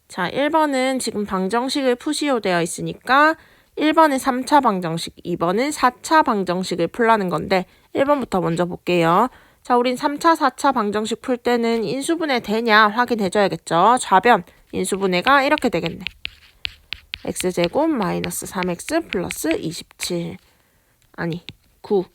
자, 1번은 지금 방정식을 푸시오 되어 있으니까 1번은 3차 방정식, 2번은 4차 방정식을 풀라는 건데 1번부터 먼저 볼게요. 자, 우린 3차, 4차 방정식 풀 때는 인수분해 되냐 확인해줘야겠죠. 좌변 인수분해가 이렇게 되겠네. x제곱 마이너스 3x 플러스 27 아니 9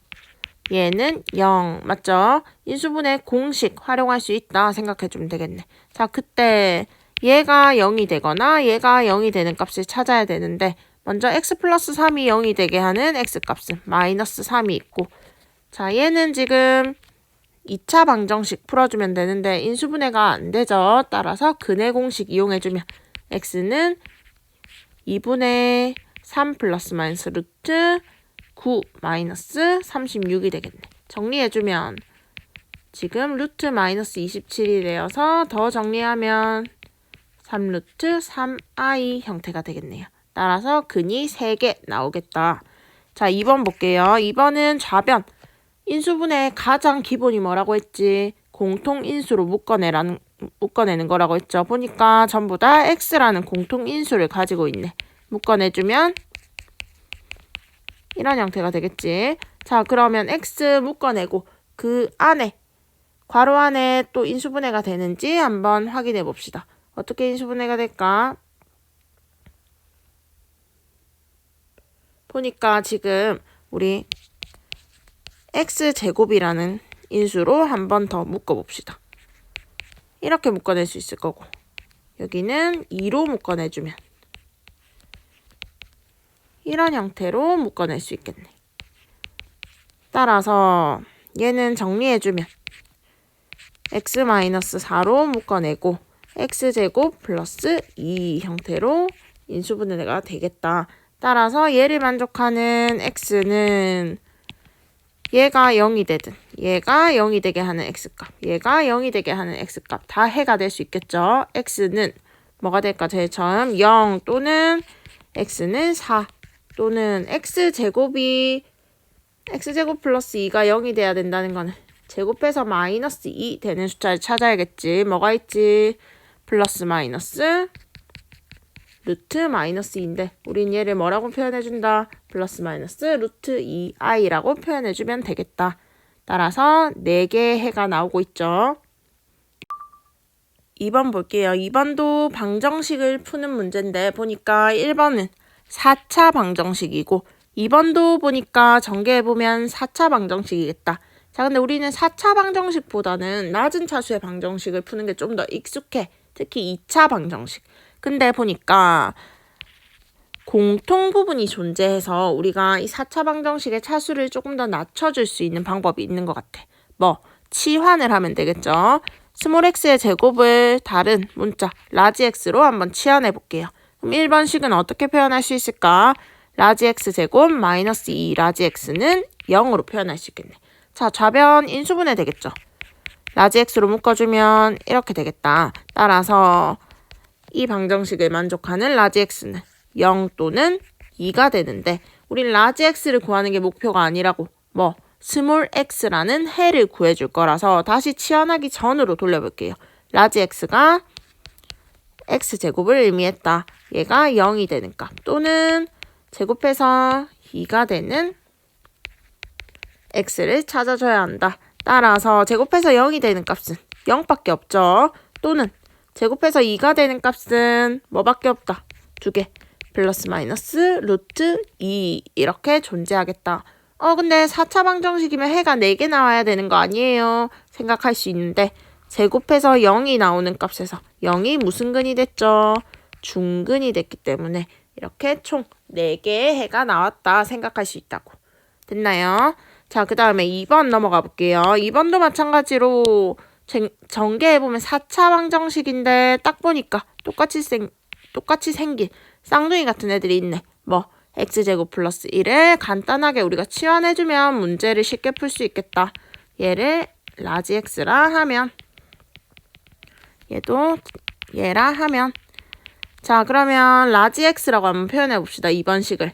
얘는 0 맞죠? 인수분해 공식 활용할 수 있다 생각해주면 되겠네. 자, 그때 얘가 0이 되거나 얘가 0이 되는 값을 찾아야 되는데 먼저 x 플러스 3이 0이 되게 하는 x값은 마이너스 3이 있고 자, 얘는 지금 2차 방정식 풀어주면 되는데 인수분해가 안 되죠. 따라서 근해 공식 이용해주면 x는 2분의 3 플러스 마이너스 루트 9 마이너스 36이 되겠네. 정리해주면 지금 루트 마이너스 27이 되어서 더 정리하면 3루트 3i 형태가 되겠네요. 따라서 근이 3개 나오겠다. 자, 2번 볼게요. 2번은 좌변. 인수분해의 가장 기본이 뭐라고 했지? 공통인수로 묶어내는 거라고 했죠. 보니까 전부 다 x라는 공통인수를 가지고 있네. 묶어내주면 이런 형태가 되겠지. 자, 그러면 x 묶어내고 그 안에 괄호 안에 또 인수분해가 되는지 한번 확인해 봅시다. 어떻게 인수분해가 될까? 보니까 지금 우리 x제곱이라는 인수로 한 번 더 묶어봅시다. 이렇게 묶어낼 수 있을 거고 여기는 2로 묶어내주면 이런 형태로 묶어낼 수 있겠네. 따라서 얘는 정리해주면 x-4로 묶어내고 x제곱 플러스 2 형태로 인수분해가 되겠다. 따라서 얘를 만족하는 x는 얘가 0이 되든 얘가 0이 되게 하는 x값 얘가 0이 되게 하는 x값 다 해가 될 수 있겠죠. x는 뭐가 될까? 제일 처음 0 또는 x는 4 또는 x제곱 플러스 2가 0이 돼야 된다는 거는 제곱해서 마이너스 2 되는 숫자를 찾아야겠지. 뭐가 있지? 플러스 마이너스 루트 마이너스 2인데 우린 얘를 뭐라고 표현해준다? 플러스 마이너스 루트 2i라고 표현해주면 되겠다. 따라서 4개의 해가 나오고 있죠. 2번 볼게요. 2번도 방정식을 푸는 문제인데 보니까 1번은 4차 방정식이고 2번도 보니까 전개해보면 4차 방정식이겠다. 자, 근데 우리는 4차 방정식보다는 낮은 차수의 방정식을 푸는 게 좀 더 익숙해. 특히 2차 방정식. 근데 보니까 공통 부분이 존재해서 우리가 이 4차 방정식의 차수를 조금 더 낮춰줄 수 있는 방법이 있는 것 같아. 치환을 하면 되겠죠. 스몰 x의 제곱을 다른 문자 라지 x로 한번 치환해 볼게요. 그럼 1번식은 어떻게 표현할 수 있을까? 라지 x 제곱 마이너스 2 라지 x는 0으로 표현할 수 있겠네. 자, 좌변 인수분해 되겠죠. 라지 x로 묶어주면 이렇게 되겠다. 따라서 이 방정식을 만족하는 라지 x는 0 또는 2가 되는데 우린 라지 x를 구하는 게 목표가 아니라고 스몰 x라는 해를 구해줄 거라서 다시 치환하기 전으로 돌려볼게요. 라지 x가 x제곱을 의미했다. 얘가 0이 되는 값 또는 제곱해서 2가 되는 x를 찾아줘야 한다. 따라서 제곱해서 0이 되는 값은 0밖에 없죠. 또는 제곱해서 2가 되는 값은 뭐밖에 없다. 2개. 플러스 마이너스 루트 2 이렇게 존재하겠다. 근데 4차 방정식이면 해가 4개 나와야 되는 거 아니에요? 생각할 수 있는데 제곱해서 0이 나오는 값에서 0이 무슨 근이 됐죠? 중근이 됐기 때문에 이렇게 총 4개의 해가 나왔다 생각할 수 있다고. 됐나요? 자, 그 다음에 2번 넘어가 볼게요. 2번도 마찬가지로 전개해보면 4차 방정식인데 딱 보니까 똑같이 생긴 쌍둥이 같은 애들이 있네. x제곱 플러스 1을 간단하게 우리가 치환해주면 문제를 쉽게 풀 수 있겠다. 얘를 라지 x라 하면 얘도 얘라 하면 자, 그러면 라지 x라고 한번 표현해 봅시다. 2번 식을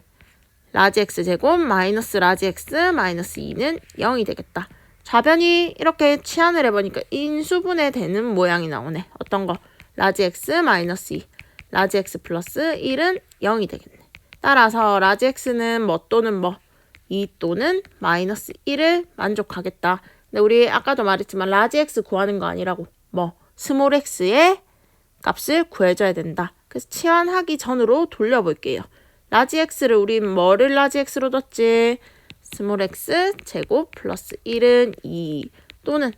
라지 x제곱 마이너스 라지 x 마이너스 2는 0이 되겠다. 좌변이 이렇게 치환을 해보니까 인수분해 되는 모양이 나오네. 어떤 거? 라지 x 마이너스 2 라지 x 플러스 1은 0이 되겠네. 따라서 라지 x는 뭐 또는 뭐 2 또는 마이너스 1을 만족하겠다. 근데 우리 아까도 말했지만 라지 x 구하는 거 아니라고 뭐 스몰 x의 값을 구해줘야 된다. 그래서 치환하기 전으로 돌려볼게요. 라지 x를 우리 뭐를 라지 x로 뒀지? 스몰 x 제곱 플러스 1은 2 또는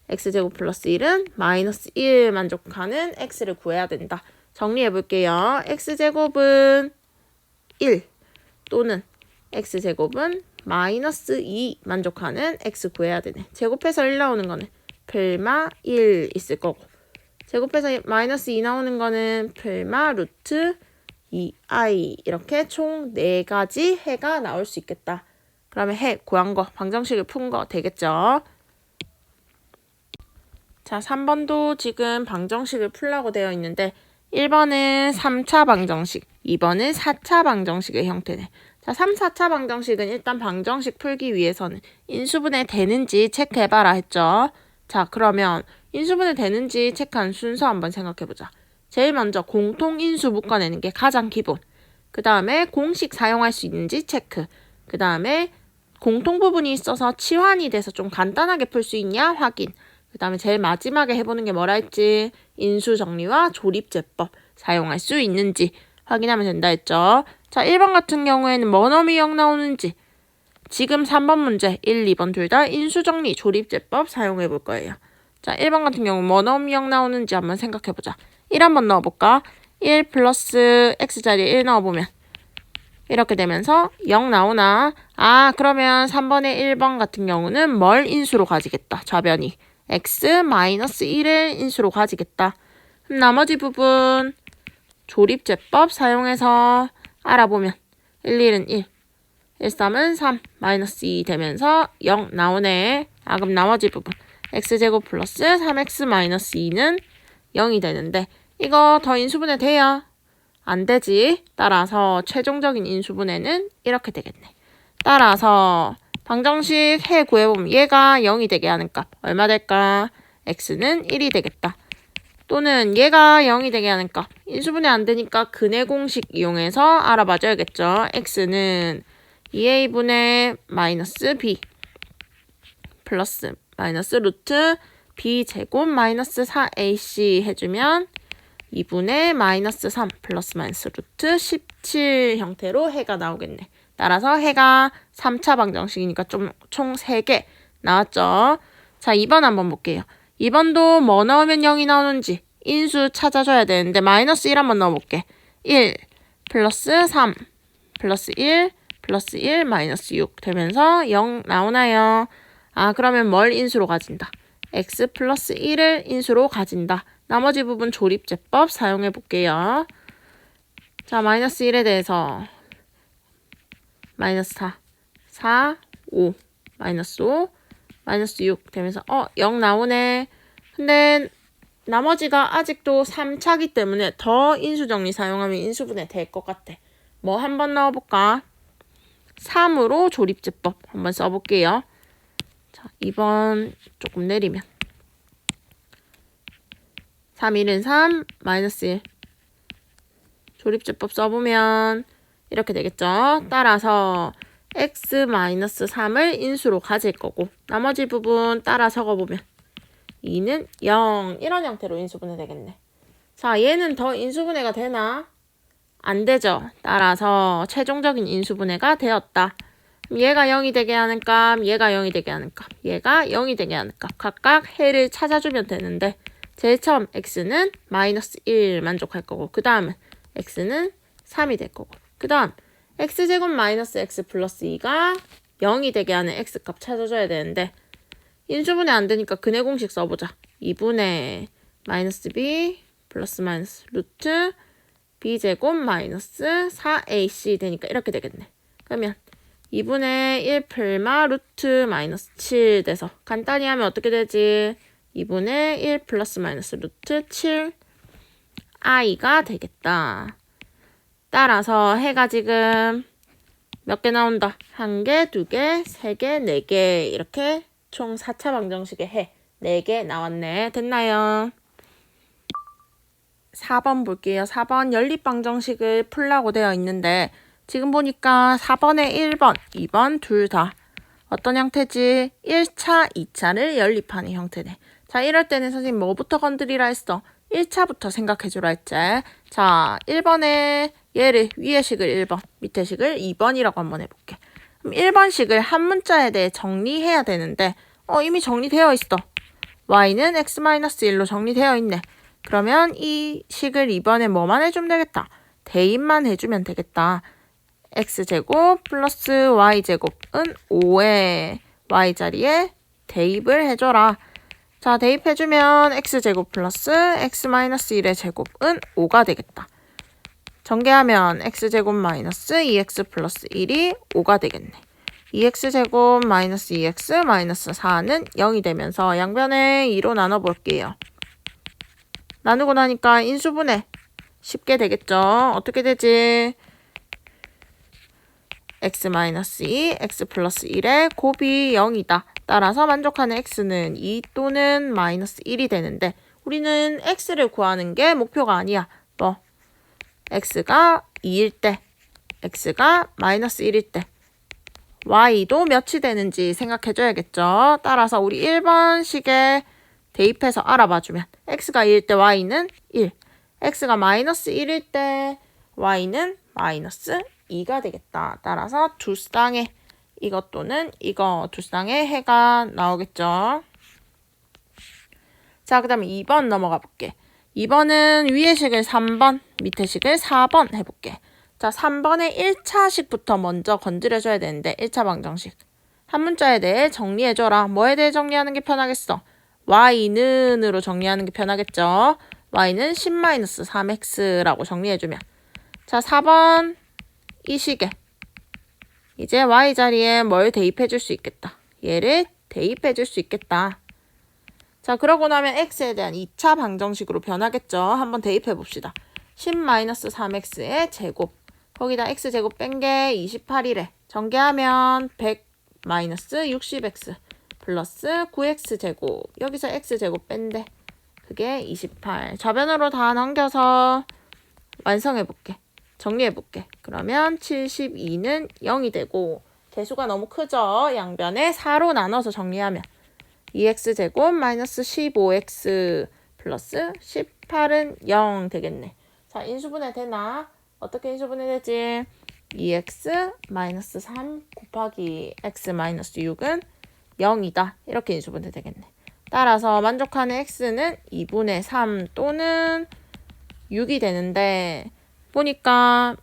x제곱 플러스 1은 마이너스 1 만족하는 x를 구해야 된다. 정리해볼게요. x제곱은 1 또는 x제곱은 마이너스 2 만족하는 x 구해야 되네. 제곱해서 1 나오는 거는 플마 1 있을 거고 제곱해서 마이너스 2 나오는 거는 플마 루트 2i 이렇게 총 4가지 해가 나올 수 있겠다. 그러면 해 구한 거 방정식을 푼 거 되겠죠. 자, 3번도 지금 방정식을 풀라고 되어 있는데 1번은 3차 방정식, 2번은 4차 방정식의 형태네. 자, 3, 4차 방정식은 일단 방정식 풀기 위해서는 인수분해 되는지 체크해봐라 했죠. 자, 그러면 인수분해 되는지 체크한 순서 한번 생각해보자. 제일 먼저 공통인수 묶어내는 게 가장 기본. 그 다음에 공식 사용할 수 있는지 체크. 그 다음에 공통부분이 있어서 치환이 돼서 좀 간단하게 풀 수 있냐 확인. 그 다음에 제일 마지막에 해보는 게 뭐라 했지? 인수정리와 조립제법 사용할 수 있는지 확인하면 된다 했죠. 자, 1번 같은 경우에는 뭐놈이 0 나오는지 지금 3번 문제 1, 2번 둘 다 인수정리 조립제법 사용해 볼 거예요. 자, 1번 같은 경우 뭐놈이 0 나오는지 한번 생각해보자. 1 한번 넣어볼까? 1 플러스 x자리에 1 넣어보면 이렇게 되면서 0 나오나? 아, 그러면 3번의 1번 같은 경우는 뭘 인수로 가지겠다. 좌변이 x 마이너스 1을 인수로 가지겠다. 그럼 나머지 부분 조립제법 사용해서 알아보면 1, 1은 1, 1, 3은 3, 마이너스 2 되면서 0 나오네. 아, 그럼 나머지 부분 x제곱 플러스 3x 마이너스 2는 0이 되는데 이거 더 인수분해 돼요? 안 되지. 따라서 최종적인 인수분해는 이렇게 되겠네. 따라서 방정식 해 구해보면 얘가 0이 되게 하는 값 얼마 될까? x는 1이 되겠다. 또는 얘가 0이 되게 하는 값 인수분해 안 되니까 근해 공식 이용해서 알아봐 줘야겠죠. x는 2a분의 마이너스 b 플러스 마이너스 루트 b 제곱 마이너스 4ac 해주면 2분의 마이너스 3 플러스 마이너스 루트 17 형태로 해가 나오겠네. 따라서 해가 3차 방정식이니까 총 3개 나왔죠. 자, 2번 한번 볼게요. 2번도 뭐 넣으면 0이 나오는지 인수 찾아줘야 되는데 마이너스 1 한번 넣어볼게. 1 플러스 3 플러스 1 플러스 1 마이너스 6 되면서 0 나오나요? 아, 그러면 뭘 인수로 가진다? x 플러스 1을 인수로 가진다. 나머지 부분 조립제법 사용해 볼게요. 자, 마이너스 1에 대해서 마이너스 4, 4, 5, 마이너스 5, 마이너스 6 되면서 0 나오네. 근데 나머지가 아직도 3차기 때문에 더 인수정리 사용하면 인수분해 될 것 같아. 뭐 한번 넣어볼까? 3으로 조립제법 한번 써볼게요. 자, 2번 조금 내리면 3, 1은 3, 마이너스 1 조립제법 써보면 이렇게 되겠죠. 따라서 x 마이너스 3을 인수로 가질 거고 나머지 부분 따라 적어보면 2는 0 이런 형태로 인수분해 되겠네. 자, 얘는 더 인수분해가 되나? 안 되죠. 따라서 최종적인 인수분해가 되었다. 얘가 0이 되게 하는 값, 얘가 0이 되게 하는 값, 얘가 0이 되게 하는 값 각각 해를 찾아주면 되는데 제일 처음 x는 마이너스 1 만족할 거고 그 다음은 x는 3이 될 거고 그 다음 x제곱 마이너스 x 플러스 2가 0이 되게 하는 x값 찾아줘야 되는데 인수분해 안 되니까 근해 공식 써보자. 2분의 마이너스 b 플러스 마이너스 루트 b제곱 마이너스 4ac 되니까 이렇게 되겠네. 그러면 2분의 1 플마 루트 마이너스 7 돼서 간단히 하면 어떻게 되지? 2분의 1 플러스 마이너스 루트 7 i가 되겠다. 따라서 해가 지금 몇 개 나온다? 1개, 2개, 3개, 4개 이렇게 총 4차 방정식의 해 4개 나왔네. 됐나요? 4번 볼게요. 4번 연립방정식을 풀라고 되어 있는데 지금 보니까 4번에 1번, 2번 둘 다 어떤 형태지? 1차, 2차를 연립하는 형태네. 자, 이럴 때는 선생님 뭐부터 건드리라 했어? 1차부터 생각해주라 했지. 자, 1번에 얘를 위에 식을 1번, 밑에 식을 2번이라고 한번 해볼게. 그럼 1번식을 한 문자에 대해 정리해야 되는데 이미 정리되어 있어. y는 x-1로 정리되어 있네. 그러면 이 식을 2번에 뭐만 해주면 되겠다? 대입만 해주면 되겠다. x제곱 플러스 y제곱은 5의 y자리에 대입을 해줘라. 자, 대입해주면 x제곱 플러스 x-1의 제곱은 5가 되겠다. 전개하면 x제곱 마이너스 2x 플러스 1이 5가 되겠네. 2x제곱 마이너스 2x 마이너스 4는 0이 되면서 양변에 2로 나눠볼게요. 나누고 나니까 인수분해 쉽게 되겠죠. 어떻게 되지? x-2, x 플러스 1의 곱이 0이다. 따라서 만족하는 x는 2 또는 마이너스 1이 되는데 우리는 x를 구하는 게 목표가 아니야. 뭐? x가 2일 때, x가 마이너스 1일 때 y도 몇이 되는지 생각해줘야겠죠. 따라서 우리 1번식에 대입해서 알아봐주면 x가 2일 때 y는 1, x가 마이너스 1일 때 y는 마이너스 2가 되겠다. 따라서 두 쌍의 이것 또는 이거 두 쌍의 해가 나오겠죠. 자, 그 다음에 2번 넘어가 볼게. 2번은 위에 식을 3번, 밑에 식을 4번 해볼게. 자, 3번의 1차식부터 먼저 건드려줘야 되는데 1차 방정식. 한 문자에 대해 정리해줘라. 뭐에 대해 정리하는 게 편하겠어? y는으로 정리하는 게 편하겠죠. y는 10-3x라고 정리해주면. 자, 4번 이 식에 이제 y자리에 뭘 대입해줄 수 있겠다. 얘를 대입해줄 수 있겠다. 자, 그러고 나면 x에 대한 2차 방정식으로 변하겠죠. 한번 대입해봅시다. 10-3x의 제곱. 거기다 x제곱 뺀 게 28이래. 전개하면 100-60x 플러스 9x제곱. 여기서 x제곱 뺀대. 그게 28. 좌변으로 다 넘겨서 완성해볼게. 정리해볼게. 그러면 72는 0이 되고 개수가 너무 크죠? 양변에 4로 나눠서 정리하면 2x제곱 마이너스 15x 플러스 18은 0 되겠네. 자, 인수분해 되나? 어떻게 인수분해 되지? 2x 마이너스 3 곱하기 x 마이너스 6은 0이다. 이렇게 인수분해 되겠네. 따라서 만족하는 x는 2분의 3 또는 6이 되는데 보니까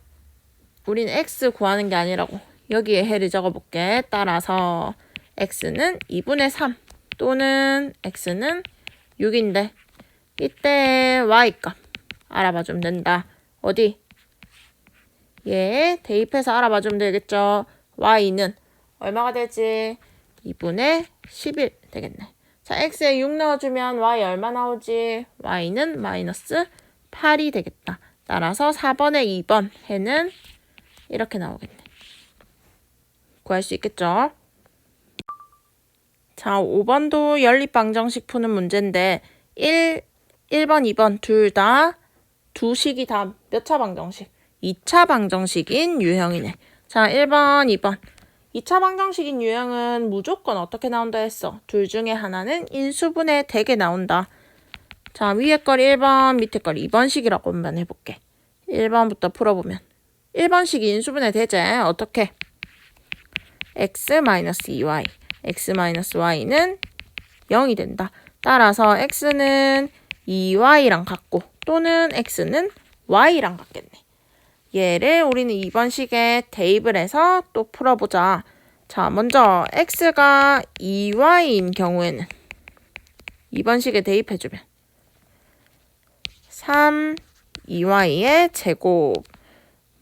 우리는 x 구하는 게 아니라고 여기에 해를 적어볼게. 따라서 x는 2분의 3 또는 x는 6인데 이때 y값 알아봐주면 된다. 어디? 얘 대입해서 알아봐주면 되겠죠. y는 얼마가 되지? 2분의 11 되겠네. 자, x에 6 넣어주면 y 얼마 나오지? y는 마이너스 8이 되겠다. 따라서 4번에 2번 해는 이렇게 나오겠네. 구할 수 있겠죠? 자, 5번도 연립방정식 푸는 문제인데 1번, 2번 둘 다 두 식이 다 몇 차 방정식? 2차 방정식인 유형이네. 자, 1번, 2번. 2차 방정식인 유형은 무조건 어떻게 나온다 했어? 둘 중에 하나는 인수분해 되게 나온다. 자, 위에 걸 1번, 밑에 걸 2번식이라고 한번 해볼게. 1번부터 풀어보면 1번식이 인수분해 되지? 어떻게? x-2y x-y는 0이 된다. 따라서 x는 2y랑 같고 또는 x는 y랑 같겠네. 얘를 우리는 2번식에 대입을 해서 또 풀어보자. 자, 먼저 x가 2y인 경우에는 2번식에 대입해주면 3 2y의 제곱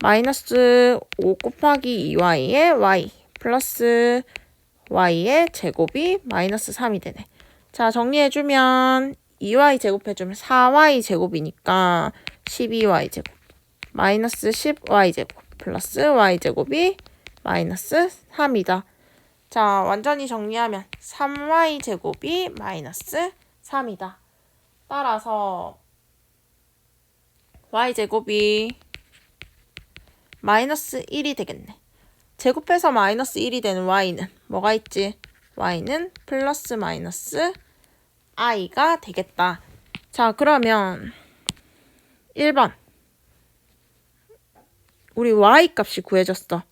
마이너스 5 곱하기 2y의 y 플러스 y의 제곱이 마이너스 3이 되네. 자, 정리해주면 2y 제곱해주면 4y 제곱이니까 12y 제곱 마이너스 10y 제곱 플러스 y 제곱이 마이너스 3이다. 자, 완전히 정리하면 3y 제곱이 마이너스 3이다. 따라서 y제곱이 마이너스 1이 되겠네. 제곱해서 마이너스 1이 되는 y는 뭐가 있지? y는 플러스 마이너스 i가 되겠다. 자, 그러면 1번. 우리 y 값이 구해졌어.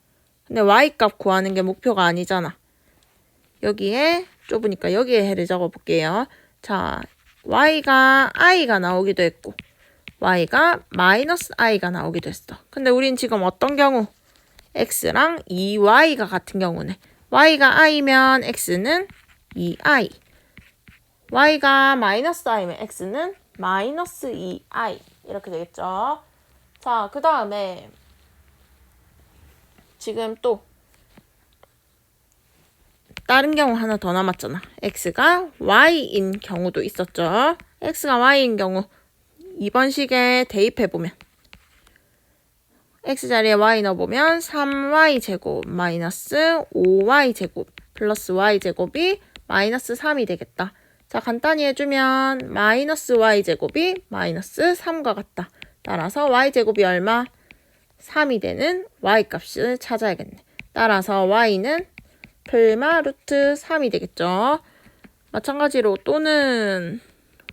근데 y 값 구하는 게 목표가 아니잖아. 여기에 좁으니까 여기에 해를 적어볼게요. 자, y가 i가 나오기도 했고 y가 마이너스 i가 나오기도 했어. 근데 우린 지금 어떤 경우? x랑 2y가 같은 경우네. y가 i면 x는 2i. y가 마이너스 i면 x는 마이너스 2i. 이렇게 되겠죠. 자, 그 다음에 지금 또 다른 경우 하나 더 남았잖아. x가 y인 경우도 있었죠. x가 y인 경우 2번 식에 대입해보면 x자리에 y 넣어보면 3y제곱 마이너스 5y제곱 플러스 y제곱이 마이너스 3이 되겠다. 자, 간단히 해주면 마이너스 y제곱이 마이너스 3과 같다. 따라서 y제곱이 얼마? 3이 되는 y값을 찾아야겠네. 따라서 y는 플마 루트 3이 되겠죠. 마찬가지로 또는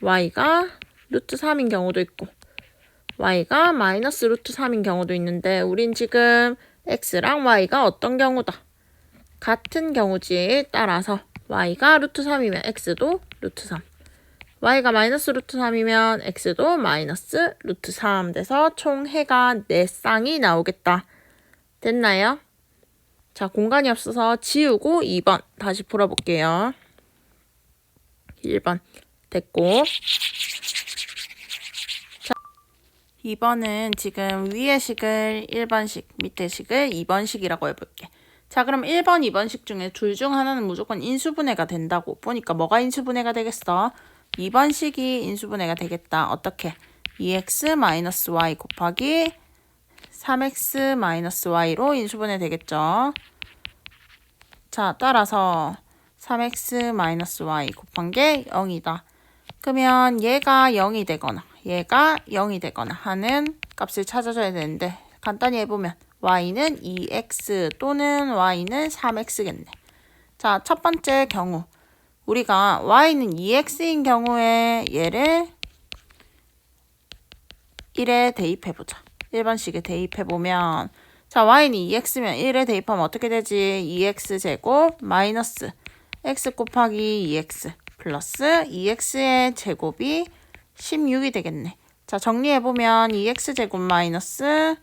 y가 루트 3인 경우도 있고 y가 마이너스 루트 3인 경우도 있는데 우린 지금 x랑 y가 어떤 경우다? 같은 경우지. 따라서 y가 루트 3이면 x도 루트 3. y가 마이너스 루트 3이면 x도 마이너스 루트 3 돼서 총 해가 4쌍이 나오겠다. 됐나요? 자, 공간이 없어서 지우고 2번 다시 풀어볼게요. 1번 됐고. 자, 2번은 지금 위의 식을 1번식, 밑의 식을 2번식이라고 해볼게. 자, 그럼 1번, 2번식 중에 둘 중 하나는 무조건 인수분해가 된다고. 보니까 뭐가 인수분해가 되겠어? 2번식이 인수분해가 되겠다. 어떻게? 2x-y 곱하기 3x-y로 인수분해 되겠죠. 자, 따라서 3x-y 곱한 게 0이다. 그러면 얘가 0이 되거나 얘가 0이 되거나 하는 값을 찾아줘야 되는데 간단히 해보면 y는 2x 또는 y는 3x겠네. 자, 첫 번째 경우 우리가 y는 2x인 경우에 얘를 1에 대입해보자. 1번식에 대입해보면 자, y는 2x면 1에 대입하면 어떻게 되지? 2x제곱 마이너스 x 곱하기 2x 플러스 2x의 제곱이 16이 되겠네. 자, 정리해보면 2x제곱 마이너스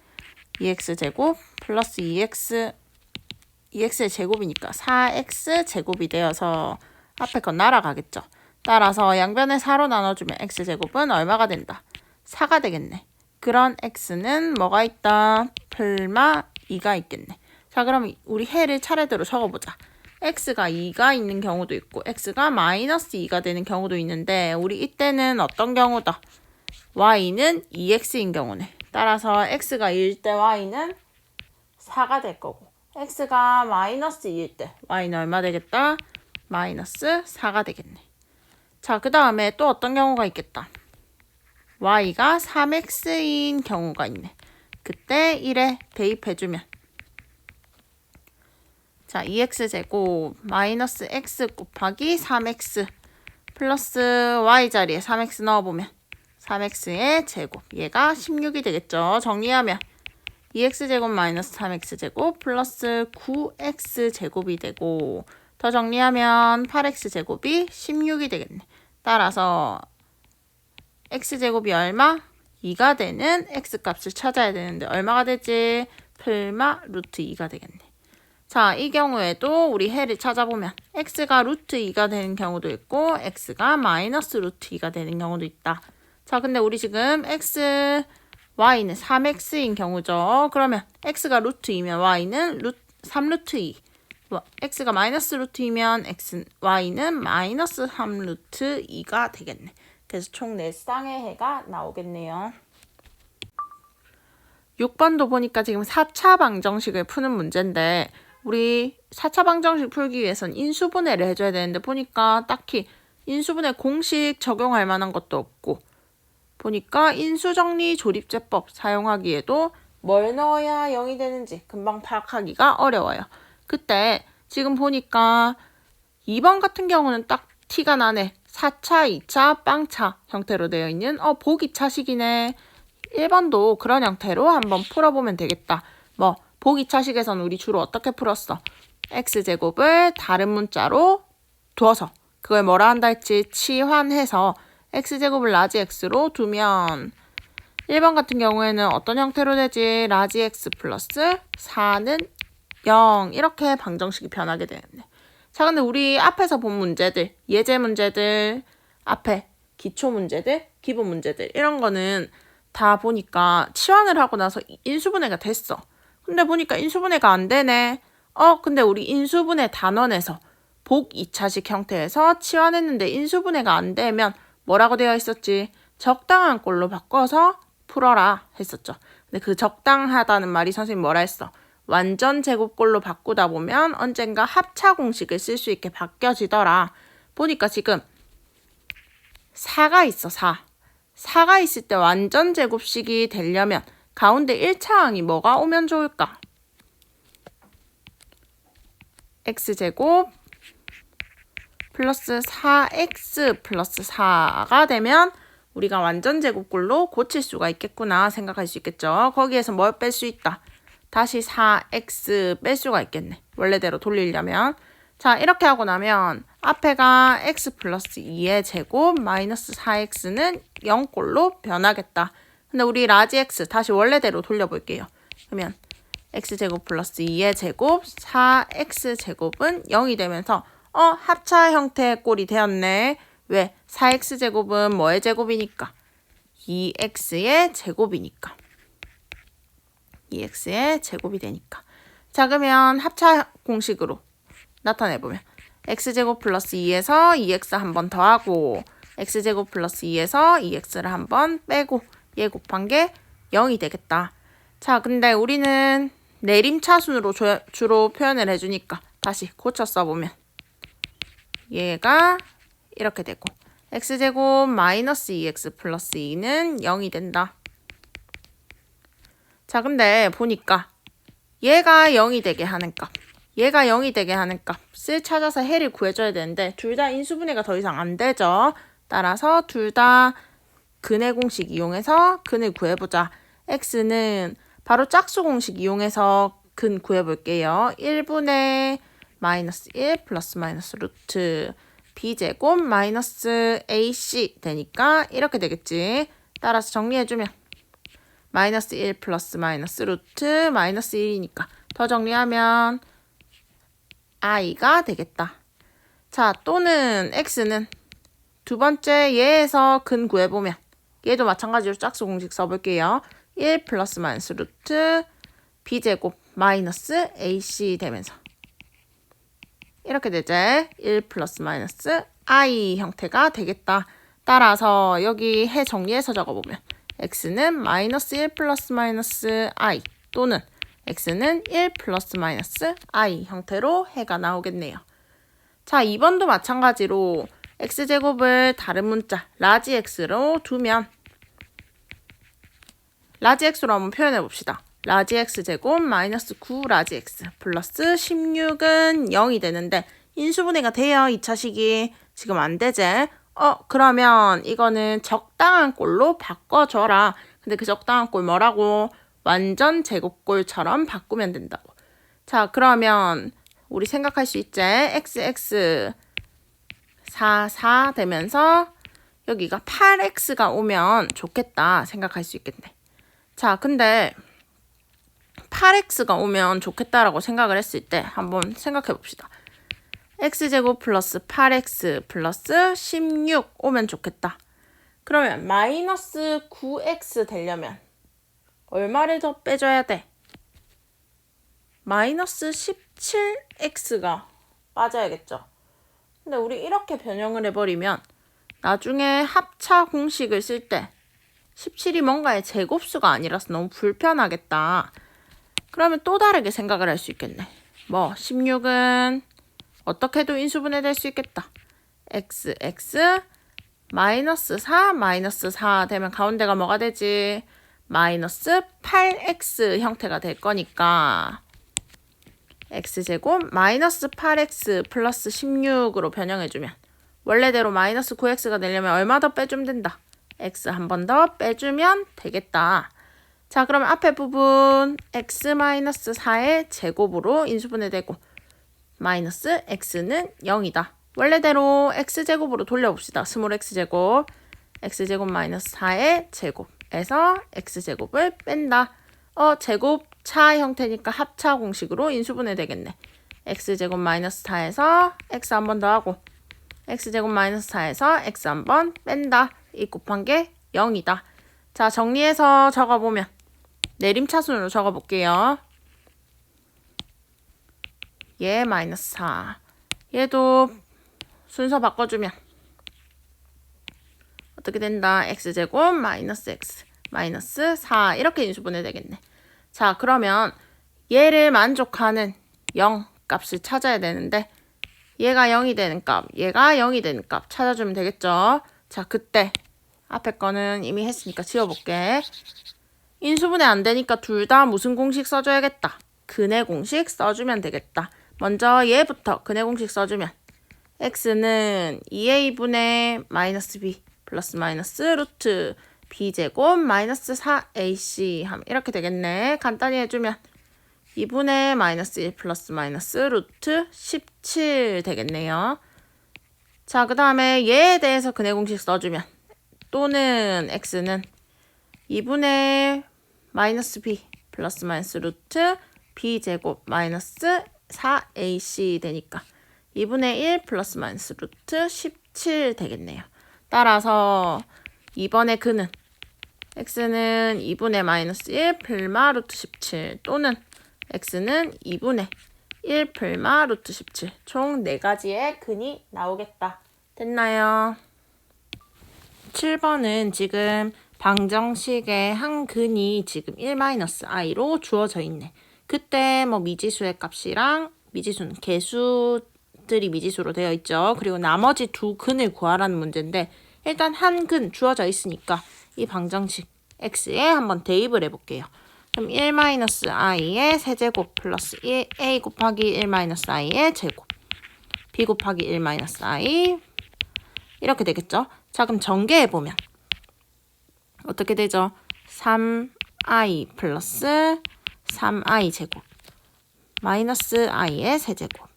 2x제곱 플러스 2x의 제곱이니까 4x제곱이 되어서 앞에 건 날아가겠죠. 따라서 양변을 4로 나눠주면 x제곱은 얼마가 된다? 4가 되겠네. 그런 x는 뭐가 있다? 플마 2가 있겠네. 자, 그럼 우리 해를 차례대로 적어보자. x가 2가 있는 경우도 있고 x가 마이너스 2가 되는 경우도 있는데 우리 이때는 어떤 경우다? y는 2x인 경우네. 따라서 x가 1일 때 y는 4가 될 거고 x가 마이너스 2일 때 y는 얼마 되겠다? 마이너스 4가 되겠네. 자, 그 다음에 또 어떤 경우가 있겠다? y가 3x인 경우가 있네. 그때 1에 대입해주면 자, 2x제곱 마이너스 x 곱하기 3x 플러스 y자리에 3x 넣어보면 3x의 제곱 얘가 16이 되겠죠. 정리하면 2x제곱 마이너스 3x제곱 플러스 9x제곱이 되고 더 정리하면 8x제곱이 16이 되겠네. 따라서 x제곱이 얼마? 2가 되는 x값을 찾아야 되는데 얼마가 되지? 플마 루트 2가 되겠네. 자, 이 경우에도 우리 해를 찾아보면 x가 루트 2가 되는 경우도 있고 x가 마이너스 루트 2가 되는 경우도 있다. 자, 근데 우리 지금 y는 3x인 경우죠. 그러면 x가 루트 2면 y는 3루트 2. x가 마이너스 루트 2면 y는 마이너스 3루트 2가 되겠네. 그래서 총 4쌍의 해가 나오겠네요. 6번도 보니까 지금 4차 방정식을 푸는 문제인데 우리 4차 방정식 풀기 위해선 인수분해를 해줘야 되는데 보니까 딱히 인수분해 공식 적용할 만한 것도 없고 보니까 인수정리 조립제법 사용하기에도 뭘 넣어야 0이 되는지 금방 파악하기가 어려워요. 그때 지금 보니까 2번 같은 경우는 딱 티가 나네. 4차, 2차, 빵차 형태로 되어 있는 보기 차식이네. 1번도 그런 형태로 한번 풀어보면 되겠다. 보기 차식에서는 우리 주로 어떻게 풀었어? x제곱을 다른 문자로 두어서 그걸 뭐라 한다 했지? 치환해서 x제곱을 라지 x로 두면 1번 같은 경우에는 어떤 형태로 되지? 라지 x 플러스 4는 0 이렇게 방정식이 변하게 되겠네. 자, 근데 우리 앞에서 본 문제들, 예제 문제들, 앞에 기초 문제들, 기본 문제들 이런 거는 다 보니까 치환을 하고 나서 인수분해가 됐어. 근데 보니까 인수분해가 안 되네. 근데 우리 인수분해 단원에서 복 2차식 형태에서 치환했는데 인수분해가 안 되면 뭐라고 되어 있었지? 적당한 꼴로 바꿔서 풀어라 했었죠. 근데 그 적당하다는 말이 선생님 뭐라 했어? 완전 제곱꼴로 바꾸다 보면 언젠가 합차 공식을 쓸 수 있게 바뀌어지더라. 보니까 지금 4가 있어, 4. 4가 있을 때 완전 제곱식이 되려면 가운데 1차항이 뭐가 오면 좋을까? x제곱 플러스 4x 플러스 4가 되면 우리가 완전 제곱꼴로 고칠 수가 있겠구나 생각할 수 있겠죠. 거기에서 뭘 뺄 수 있다? 다시 4x 뺄 수가 있겠네. 원래대로 돌리려면. 자, 이렇게 하고 나면 앞에가 x 플러스 2의 제곱 마이너스 4x는 0꼴로 변하겠다. 근데 우리 라지 x 다시 원래대로 돌려볼게요. 그러면 x제곱 플러스 2의 제곱 4x제곱은 0이 되면서 합차 형태의 꼴이 되었네. 왜? 4x제곱은 뭐의 제곱이니까? 2x의 제곱이니까. 2x의 제곱이 되니까. 자, 그러면 합차 공식으로 나타내보면 x제곱 플러스 2에서 2x 한 번 더하고 x제곱 플러스 2에서 2x를 한 번 빼고 얘 곱한 게 0이 되겠다. 자, 근데 우리는 내림차순으로 주로 표현을 해주니까 다시 고쳐 써보면 얘가 이렇게 되고 x제곱 마이너스 2x 플러스 2는 0이 된다. 자, 근데 보니까 얘가 0이 되게 하는 값, 얘가 0이 되게 하는 값을 찾아서 해를 구해줘야 되는데 둘 다 인수분해가 더 이상 안 되죠. 따라서 둘 다 근의 공식 이용해서 근을 구해보자. x는 바로 짝수 공식 이용해서 근 구해볼게요. 1분의 마이너스 1 플러스 마이너스 루트 b제곱 마이너스 ac 되니까 이렇게 되겠지. 따라서 정리해주면 마이너스 1 플러스 마이너스 루트 마이너스 1이니까 더 정리하면 i가 되겠다. 자, 또는 x는 두 번째 얘에서 근 구해보면 얘도 마찬가지로 짝수 공식 써볼게요. 1 플러스 마이너스 루트 b제곱 마이너스 ac 되면서 이렇게 되지. 1 플러스 마이너스 i 형태가 되겠다. 따라서 여기 해 정리해서 적어보면 x는 마이너스 1 플러스 마이너스 i 또는 x는 1 플러스 마이너스 i 형태로 해가 나오겠네요. 자, 2번도 마찬가지로 x제곱을 다른 문자 라지 x로 두면 라지 x로 한번 표현해 봅시다. 라지 x제곱 마이너스 9 라지 x 플러스 16은 0이 되는데 인수분해가 돼요. 2차식이. 지금 안 되지? 그러면 이거는 적당한 꼴로 바꿔줘라. 근데 그 적당한 꼴 뭐라고? 완전 제곱꼴처럼 바꾸면 된다고. 자, 그러면 우리 생각할 수 있지? xx 4 되면서 여기가 8x가 오면 좋겠다 생각할 수 있겠네. 자, 근데 8x가 오면 좋겠다라고 생각을 했을 때 한번 생각해 봅시다. x제곱 플러스 8x 플러스 16 오면 좋겠다. 그러면 마이너스 9x 되려면 얼마를 더 빼줘야 돼? 마이너스 17x가 빠져야겠죠. 근데 우리 이렇게 변형을 해버리면 나중에 합차 공식을 쓸 때 17이 뭔가의 제곱수가 아니라서 너무 불편하겠다. 그러면 또 다르게 생각을 할 수 있겠네. 16은 어떻게도 인수분해 될 수 있겠다. xx 마이너스 4 되면 가운데가 뭐가 되지? 마이너스 8x 형태가 될 거니까 x제곱 마이너스 8x 플러스 16으로 변형해주면 원래대로 마이너스 9x가 되려면 얼마 더 빼주면 된다? x 한 번 더 빼주면 되겠다. 자, 그러면 앞에 부분 x 마이너스 4의 제곱으로 인수분해되고 마이너스 x는 0이다. 원래대로 x제곱으로 돌려봅시다. 스몰 x제곱 x제곱 마이너스 4의 제곱에서 x제곱을 뺀다. 제곱차 형태니까 합차 공식으로 인수분해 되겠네. x제곱 마이너스 4에서 x 한 번 더 하고 x제곱 마이너스 4에서 x 한 번 뺀다. 이 곱한 게 0이다. 자, 정리해서 적어보면 내림차순으로 적어볼게요. 얘 마이너스 4. 얘도 순서 바꿔주면 어떻게 된다? x제곱 마이너스 x 마이너스 4 이렇게 인수분해 되겠네. 자, 그러면 얘를 만족하는 0 값을 찾아야 되는데 얘가 0이 되는 값, 얘가 0이 되는 값 찾아주면 되겠죠. 자, 그때 앞에 거는 이미 했으니까 지워볼게. 인수분해 안 되니까 둘 다 무슨 공식 써줘야겠다. 근해 공식 써주면 되겠다. 먼저 얘부터 근해 공식 써주면 x는 2a분의 마이너스 b 플러스 마이너스 루트 b제곱 마이너스 4ac 하면 이렇게 되겠네. 간단히 해주면 2분의 마이너스 1 플러스 마이너스 루트 17 되겠네요. 자, 그 다음에 얘에 대해서 근해 공식 써주면 또는 x는 2분의 마이너스 b 플러스 마이너스 루트 b제곱 마이너스 4ac 되니까 2분의 1 플러스 마이너스 루트 17 되겠네요. 따라서 2번의 근은 x는 2분의 마이너스 1 플마 루트 17 또는 x는 2분의 1 플마 루트 17 총 4가지의 근이 나오겠다. 됐나요? 7번은 지금 방정식의 한 근이 지금 1-i로 주어져 있네. 그때 뭐 미지수의 값이랑 미지수는 개수들이 미지수로 되어 있죠. 그리고 나머지 두 근을 구하라는 문제인데 일단 한 근 주어져 있으니까 이 방정식 x에 한번 대입을 해볼게요. 그럼 1-i의 세제곱 플러스 a 곱하기 1-i의 제곱 b 곱하기 1-i 이렇게 되겠죠. 자, 그럼 전개해보면 어떻게 되죠? 3i 플러스 3i 제곱 마이너스 i의 세제곱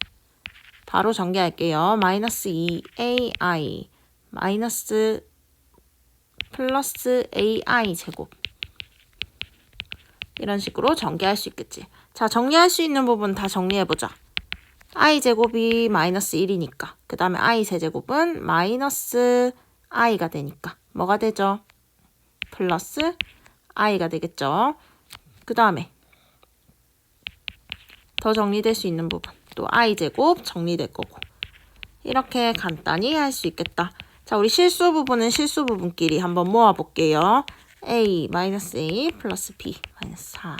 바로 전개할게요. 마이너스 2ai 마이너스 플러스 ai 제곱 이런 식으로 전개할 수 있겠지. 자, 정리할 수 있는 부분 다 정리해보자. i 제곱이 마이너스 1이니까 그 다음에 i 세제곱은 마이너스 i가 되니까 뭐가 되죠? 플러스 i가 되겠죠. 그 다음에 더 정리될 수 있는 부분 또 i 제곱 정리될 거고 이렇게 간단히 할 수 있겠다. 자, 우리 실수 부분은 실수 부분끼리 한번 모아볼게요. a 마이너스 a 플러스 b 마이너스 4.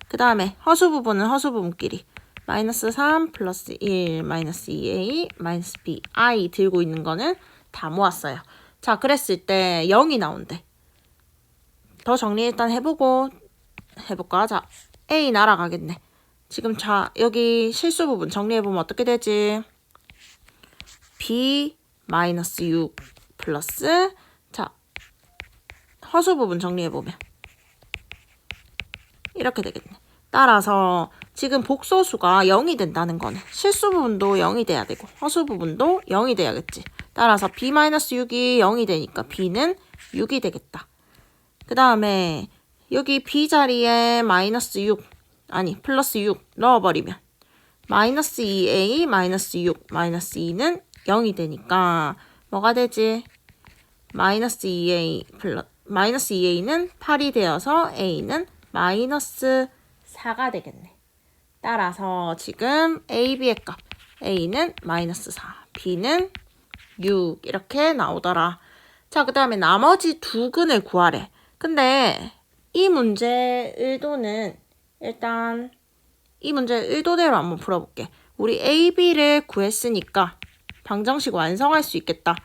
그 다음에 허수 부분은 허수 부분끼리 마이너스 3 플러스 1 마이너스 2a 마이너스 b i 들고 있는 거는 다 모았어요. 자, 그랬을 때 0이 나온대. 더 정리 일단 해보고 해볼까? 자, a 날아가겠네. 지금 자, 여기 실수 부분 정리해보면 어떻게 되지? b 마이너스 6 플러스 자, 허수 부분 정리해보면 이렇게 되겠네. 따라서 지금 복소수가 0이 된다는 거는 실수 부분도 0이 돼야 되고 허수 부분도 0이 돼야겠지. 따라서 b-6이 0이 되니까 b는 6이 되겠다. 그 다음에 여기 b 자리에 마이너스 6 아니 플러스 6 넣어버리면 마이너스 2a 마이너스 6 마이너스 2는 0이 되니까 뭐가 되지? 마이너스 2a는 8이 되어서 a는 마이너스 4가 되겠네. 따라서 지금 a, b의 값 a는 마이너스 4, b는 6 이렇게 나오더라. 자, 그 다음에 나머지 두 근을 구하래. 근데 이 문제의 의도는 일단 이 문제의 의도대로 한번 풀어볼게. 우리 a, b를 구했으니까 방정식 완성할 수 있겠다.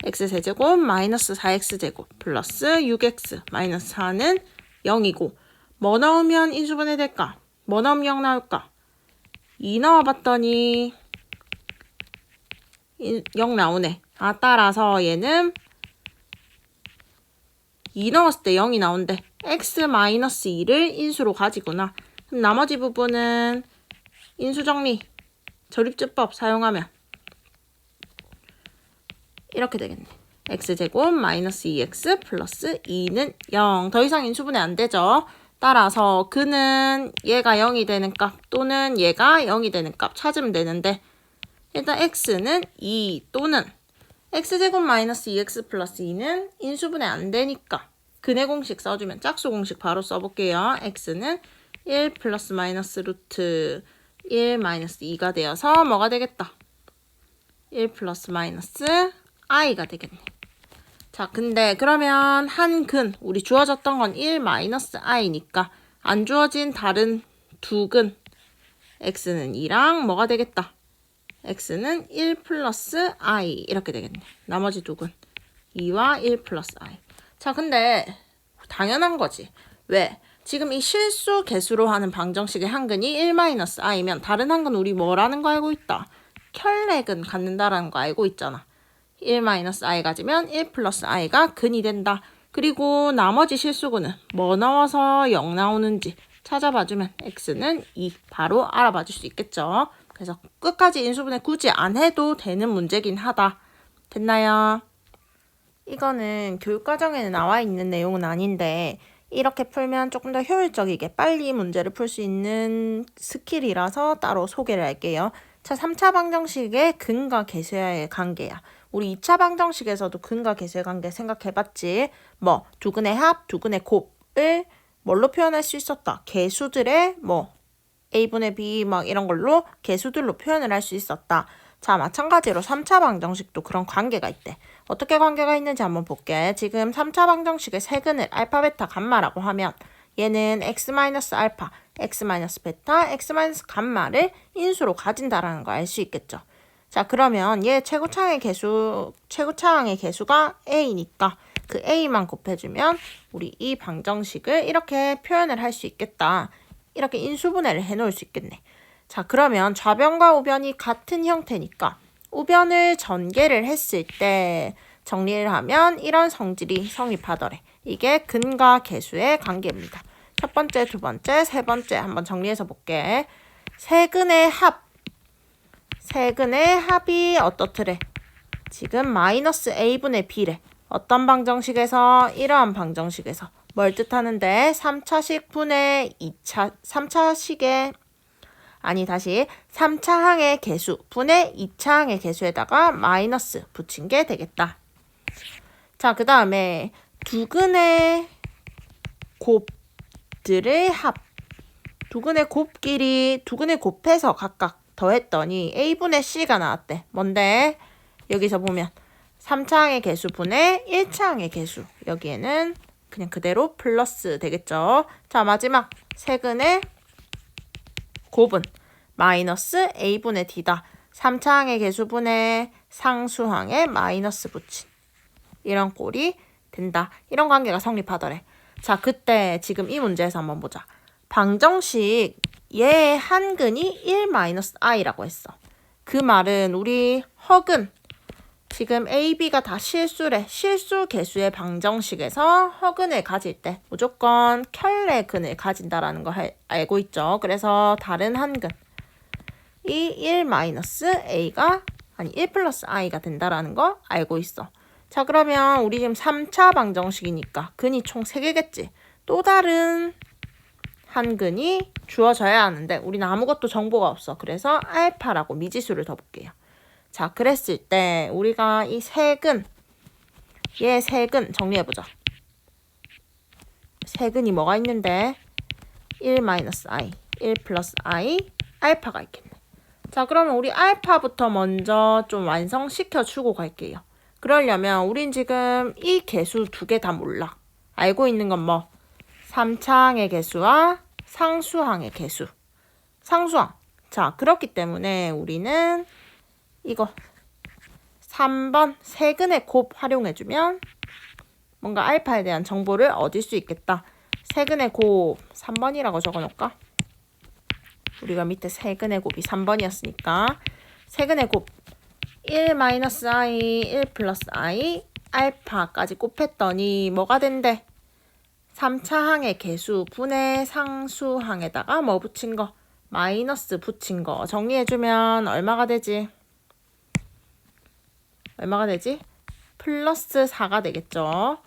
x세제곱 마이너스 4x제곱 플러스 6x 마이너스 4는 0이고 뭐 넣으면 인수분해 될까? 뭐 넣으면 0 나올까? 2 넣어봤더니 0 나오네. 따라서 얘는 2 넣었을 때 0이 나온대. x-2를 인수로 가지구나. 그럼 나머지 부분은 인수정리, 조립제법 사용하면 이렇게 되겠네. x제곱 마이너스 2x 플러스 2는 0. 더 이상 인수분해 안 되죠. 따라서 그는 얘가 0이 되는 값 또는 얘가 0이 되는 값 찾으면 되는데 일단 x는 2 또는 x제곱 마이너스 2x 플러스 2는 인수분해 안 되니까 근의 공식 써주면 짝수 공식 바로 써볼게요. x는 1 플러스 마이너스 루트 1 마이너스 2가 되어서 뭐가 되겠다? 1 플러스 마이너스 i가 되겠네. 자, 근데 그러면 한 근, 우리 주어졌던 건 1 마이너스 i니까 안 주어진 다른 두 근, x는 2랑 뭐가 되겠다? x는 1 플러스 i 이렇게 되겠네. 나머지 두 근, 2와 1 플러스 i. 자, 근데 당연한 거지. 왜? 지금 이 실수 개수로 하는 방정식의 한 근이 1 마이너스 i면 다른 한 근 우리 뭐라는 거 알고 있다? 켤레근 갖는다라는 거 알고 있잖아. 1 마이너스 i 가지면 1 플러스 i가 근이 된다. 그리고 나머지 실수근은 뭐 넣어서 0 나오는지 찾아봐주면 x는 2 바로 알아봐줄 수 있겠죠. 그래서 끝까지 인수분해 굳이 안 해도 되는 문제긴 하다. 됐나요? 이거는 교육과정에는 나와 있는 내용은 아닌데 이렇게 풀면 조금 더 효율적이게 빨리 문제를 풀 수 있는 스킬이라서 따로 소개를 할게요. 자, 3차 방정식의 근과 계수의 관계야. 우리 2차 방정식에서도 근과 계수의 관계 생각해봤지. 뭐 두 근의 합, 두 근의 곱을 뭘로 표현할 수 있었다. 계수들의 뭐 a분의 b 막 이런 걸로 계수들로 표현을 할 수 있었다. 자, 마찬가지로 3차 방정식도 그런 관계가 있대. 어떻게 관계가 있는지 한번 볼게. 지금 3차 방정식의 세근을 알파, 베타, 감마라고 하면 얘는 x-알파, x-베타, x-감마를 인수로 가진다라는 걸 알 수 있겠죠. 자, 그러면 얘 최고차항의 개수가 a니까 그 a만 곱해주면 우리 이 방정식을 이렇게 표현을 할 수 있겠다. 이렇게 인수분해를 해놓을 수 있겠네. 자, 그러면 좌변과 우변이 같은 형태니까 우변을 전개를 했을 때 정리를 하면 이런 성질이 성립하더래. 이게 근과 계수의 관계입니다. 첫 번째, 두 번째, 세 번째 한번 정리해서 볼게. 세근의 합이 어떻더래? 지금 마이너스 a분의 b래. 어떤 방정식에서? 이러한 방정식에서. 뭘 뜻하는데? 3차식 분의 3차식의 아니 다시 3차항의 개수 분의 2차항의 개수에다가 마이너스 붙인 게 되겠다. 자, 그 다음에 두 근의 곱들의 합. 두 근의 곱끼리 두 근의 곱해서 각각 더했더니 a분의 c가 나왔대. 뭔데? 여기서 보면 3차항의 개수 분의 1차항의 개수. 여기에는 그냥 그대로 플러스 되겠죠. 자, 마지막 세근의 곱은 마이너스 a분의 d다. 3차항의 개수분의 상수항에 마이너스 붙인 이런 꼴이 된다. 이런 관계가 성립하더래. 자, 그때 지금 이 문제에서 한번 보자. 방정식 얘의 한 근이 1-i라고 했어. 그 말은 우리 허근 지금 a, b가 다 실수래. 실수 개수의 방정식에서 허근을 가질 때 무조건 켤레 근을 가진다라는 거 알고 있죠. 그래서 다른 한 근 이 1-a가 아니 1 플러스 i가 된다라는 거 알고 있어. 자, 그러면 우리 지금 3차 방정식이니까 근이 총 3개겠지. 또 다른 한 근이 주어져야 하는데 우리는 아무것도 정보가 없어. 그래서 알파라고 미지수를 더 볼게요. 자, 그랬을 때 우리가 이 세근, 얘 세근 정리해보자. 세근이 뭐가 있는데 1-i, 1 플러스 i, 알파가 있겠네. 자, 그러면 우리 알파부터 먼저 좀 완성시켜주고 갈게요. 그러려면 우린 지금 이 개수 두 개 다 몰라. 알고 있는 건 뭐? 3차항의 개수와 상수항의 개수. 상수항. 자, 그렇기 때문에 우리는 이거 3번 세근의 곱 활용해주면 뭔가 알파에 대한 정보를 얻을 수 있겠다. 세근의 곱 3번이라고 적어놓을까? 우리가 밑에 세근의 곱이 3번이었으니까 세근의 곱 1-i, 1 플러스 i, 알파까지 곱했더니 뭐가 된대? 3차 항의 개수 분의 상수항에다가 뭐 붙인 거? 마이너스 붙인 거 정리해주면 얼마가 되지? 얼마가 되지? 플러스 4가 되겠죠.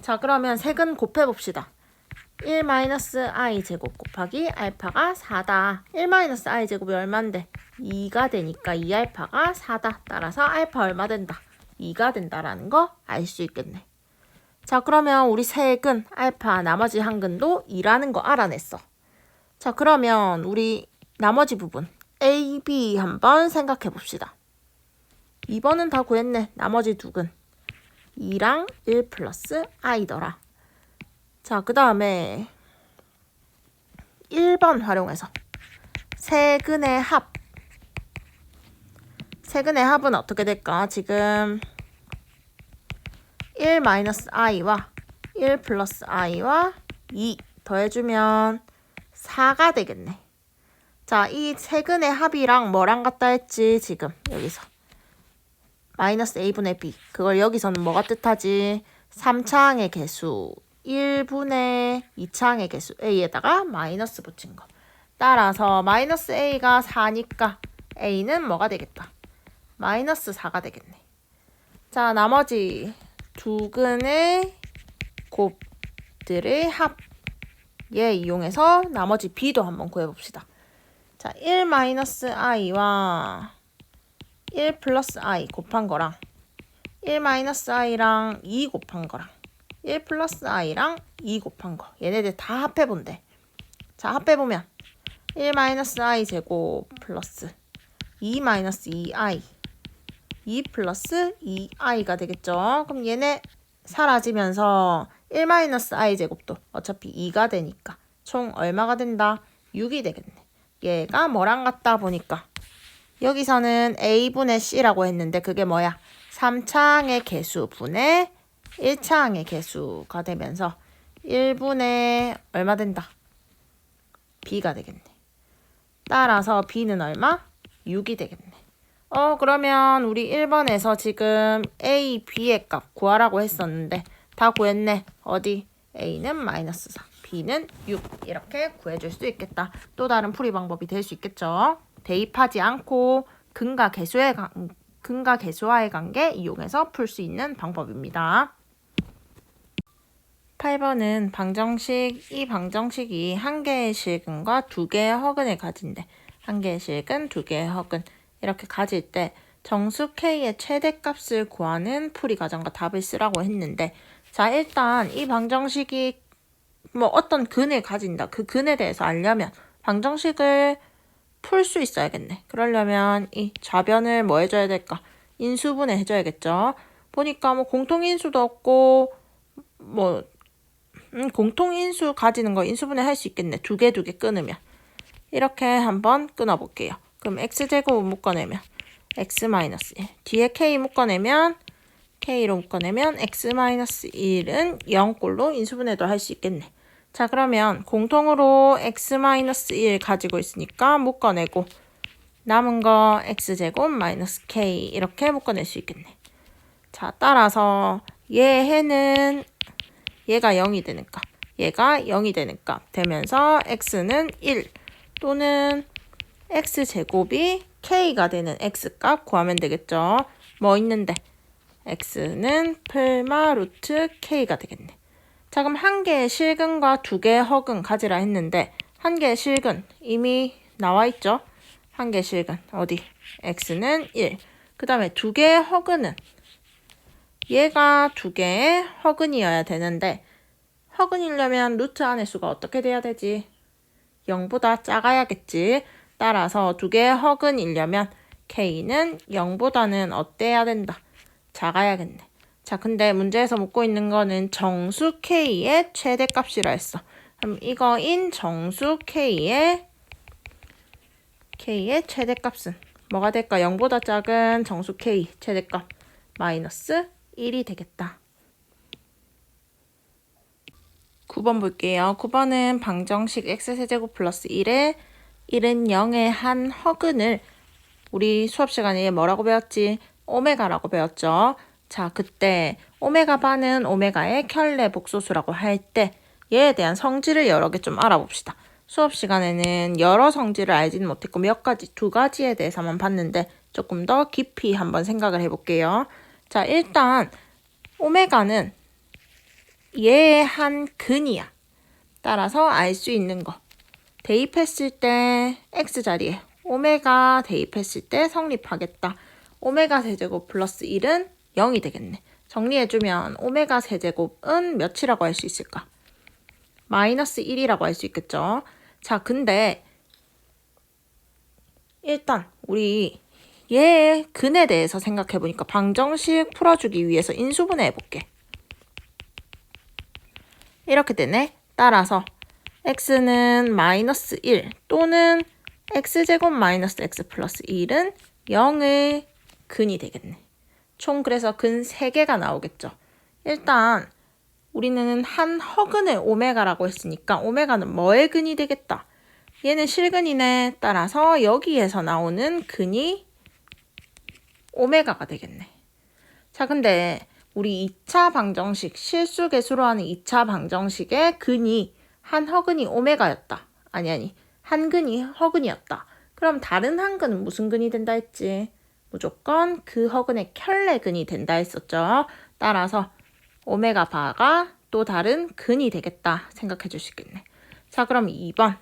자, 그러면 세근 곱해봅시다. 1-i 제곱 곱하기 알파가 4다. 1-i 제곱이 얼만데? 2가 되니까 2알파가 4다. 따라서 알파 얼마 된다? 2가 된다라는 거 알 수 있겠네. 자, 그러면 우리 세근 알파 나머지 한 근도 2라는 거 알아냈어. 자, 그러면 우리 나머지 부분 A, B 한번 생각해 봅시다. 2번은 다 구했네. 나머지 두 근 2랑 1 플러스 i더라. 자, 그 다음에 1번 활용해서 세근의 합. 세근의 합은 어떻게 될까? 지금 1-i와 1 플러스 i와 2 더해주면 4가 되겠네. 자, 이 세근의 합이랑 뭐랑 같다 했지? 지금 여기서 마이너스 a분의 b. 그걸 여기서는 뭐가 뜻하지? 3차항의 개수 1분의 2차항의 개수 a에다가 마이너스 붙인 거. 따라서 마이너스 a가 4니까 a는 뭐가 되겠다? 마이너스 4가 되겠네. 자, 나머지 두 근의 곱들의 합. 얘 이용해서 나머지 b도 한번 구해봅시다. 자, 1-i와 1 플러스 i 곱한 거랑 1-i랑 2 곱한 거랑 1 플러스 i랑 2 곱한 거. 얘네들 다 합해본대. 자, 합해보면 1-i 제곱 플러스 2-2i 2 플러스 2i가 되겠죠. 그럼 얘네 사라지면서 1-i 제곱도 어차피 2가 되니까 총 얼마가 된다? 6이 되겠네. 얘가 뭐랑 같다 보니까 여기서는 a분의 c라고 했는데 그게 뭐야? 3차항의 개수 분의 1차항의 개수가 되면서 1분의 얼마 된다? b가 되겠네. 따라서 b는 얼마? 6이 되겠네. 그러면 우리 1번에서 지금 a, b의 값 구하라고 했었는데 다 구했네. 어디? a는 마이너스 4, b는 6 이렇게 구해줄 수 있겠다. 또 다른 풀이 방법이 될 수 있겠죠. 대입하지 않고 근과 계수와의 관계 이용해서 풀 수 있는 방법입니다. 8번은 방정식, 이 방정식이 한 개의 실근과 두 개의 허근을 가진대. 한 개의 실근, 두 개의 허근 이렇게 가질 때 정수 K의 최대값을 구하는 풀이 과정과 답을 쓰라고 했는데, 자, 일단 이 방정식이 뭐 어떤 근을 가진다. 그 근에 대해서 알려면 방정식을 풀 수 있어야겠네. 그러려면 이 좌변을 뭐 해줘야 될까? 인수분해 해줘야겠죠. 보니까 뭐 공통인수도 없고 뭐 공통인수 가지는 거 인수분해 할 수 있겠네. 두 개 끊으면. 이렇게 한번 끊어볼게요. 그럼 x제곱 묶어내면 x-1 뒤에 k 묶어내면 k로 묶어내면 x-1은 0꼴로 인수분해도 할 수 있겠네. 자, 그러면 공통으로 x-1 가지고 있으니까 묶어내고 남은 거 x제곱 마이너스 k 이렇게 묶어낼 수 있겠네. 자, 따라서 얘는 얘가 0이 되는 값, 얘가 0이 되는 값 되면서 x는 1 또는 x제곱이 k가 되는 x값 구하면 되겠죠. 뭐 있는데 x는 플마 루트 k가 되겠네. 자, 그럼 한 개의 실근과 두 개의 허근 가지라 했는데 한 개의 실근 이미 나와 있죠. 한 개의 실근 어디? x는 1. 그 다음에 두 개의 허근은 얘가 두 개의 허근이어야 되는데 허근이려면 루트 안의 수가 어떻게 돼야 되지? 0보다 작아야겠지. 따라서 두 개의 허근이려면 k는 0보다는 어때야 된다? 작아야겠네. 자, 근데 문제에서 묻고 있는 거는 정수 k의 최대값이라 했어. 그럼 이거인 정수 k의 최대값은 뭐가 될까? 0보다 작은 정수 k 최대값 마이너스 1이 되겠다. 9번 볼게요. 9번은 방정식 x세제곱 플러스 1에 1은 0의 한 허근을 우리 수업 시간에 뭐라고 배웠지? 오메가라고 배웠죠. 자, 그때 오메가 바는 오메가의 켤레 복소수라고 할 때 얘에 대한 성질을 여러 개 좀 알아봅시다. 수업 시간에는 여러 성질을 알지는 못했고 몇 가지, 두 가지에 대해서만 봤는데 조금 더 깊이 한번 생각을 해볼게요. 자, 일단 오메가는 얘의 한 근이야. 따라서 알 수 있는 거. 대입했을 때 x자리에 오메가 대입했을 때 성립하겠다. 오메가 세제곱 플러스 1은 0이 되겠네. 정리해주면 오메가 세제곱은 몇이라고 할 수 있을까? 마이너스 1이라고 할 수 있겠죠. 자, 근데 일단 우리 얘의 근에 대해서 생각해보니까 방정식 풀어주기 위해서 인수분해 해볼게. 이렇게 되네. 따라서 x는 마이너스 1 또는 x제곱 마이너스 x 플러스 1은 0의 근이 되겠네. 총 그래서 근 3개가 나오겠죠. 일단 우리는 한 허근의 오메가라고 했으니까 오메가는 뭐의 근이 되겠다. 얘는 실근이네. 따라서 여기에서 나오는 근이 오메가가 되겠네. 자, 근데 우리 2차 방정식, 실수계수로 하는 2차 방정식의 근이 한 허근이 오메가였다. 아니, 한 근이 허근이었다. 그럼 다른 한 근은 무슨 근이 된다 했지? 무조건 그 허근의 켤레 근이 된다 했었죠. 따라서 오메가 바가 또 다른 근이 되겠다 생각해 주시겠네. 자, 그럼 2번.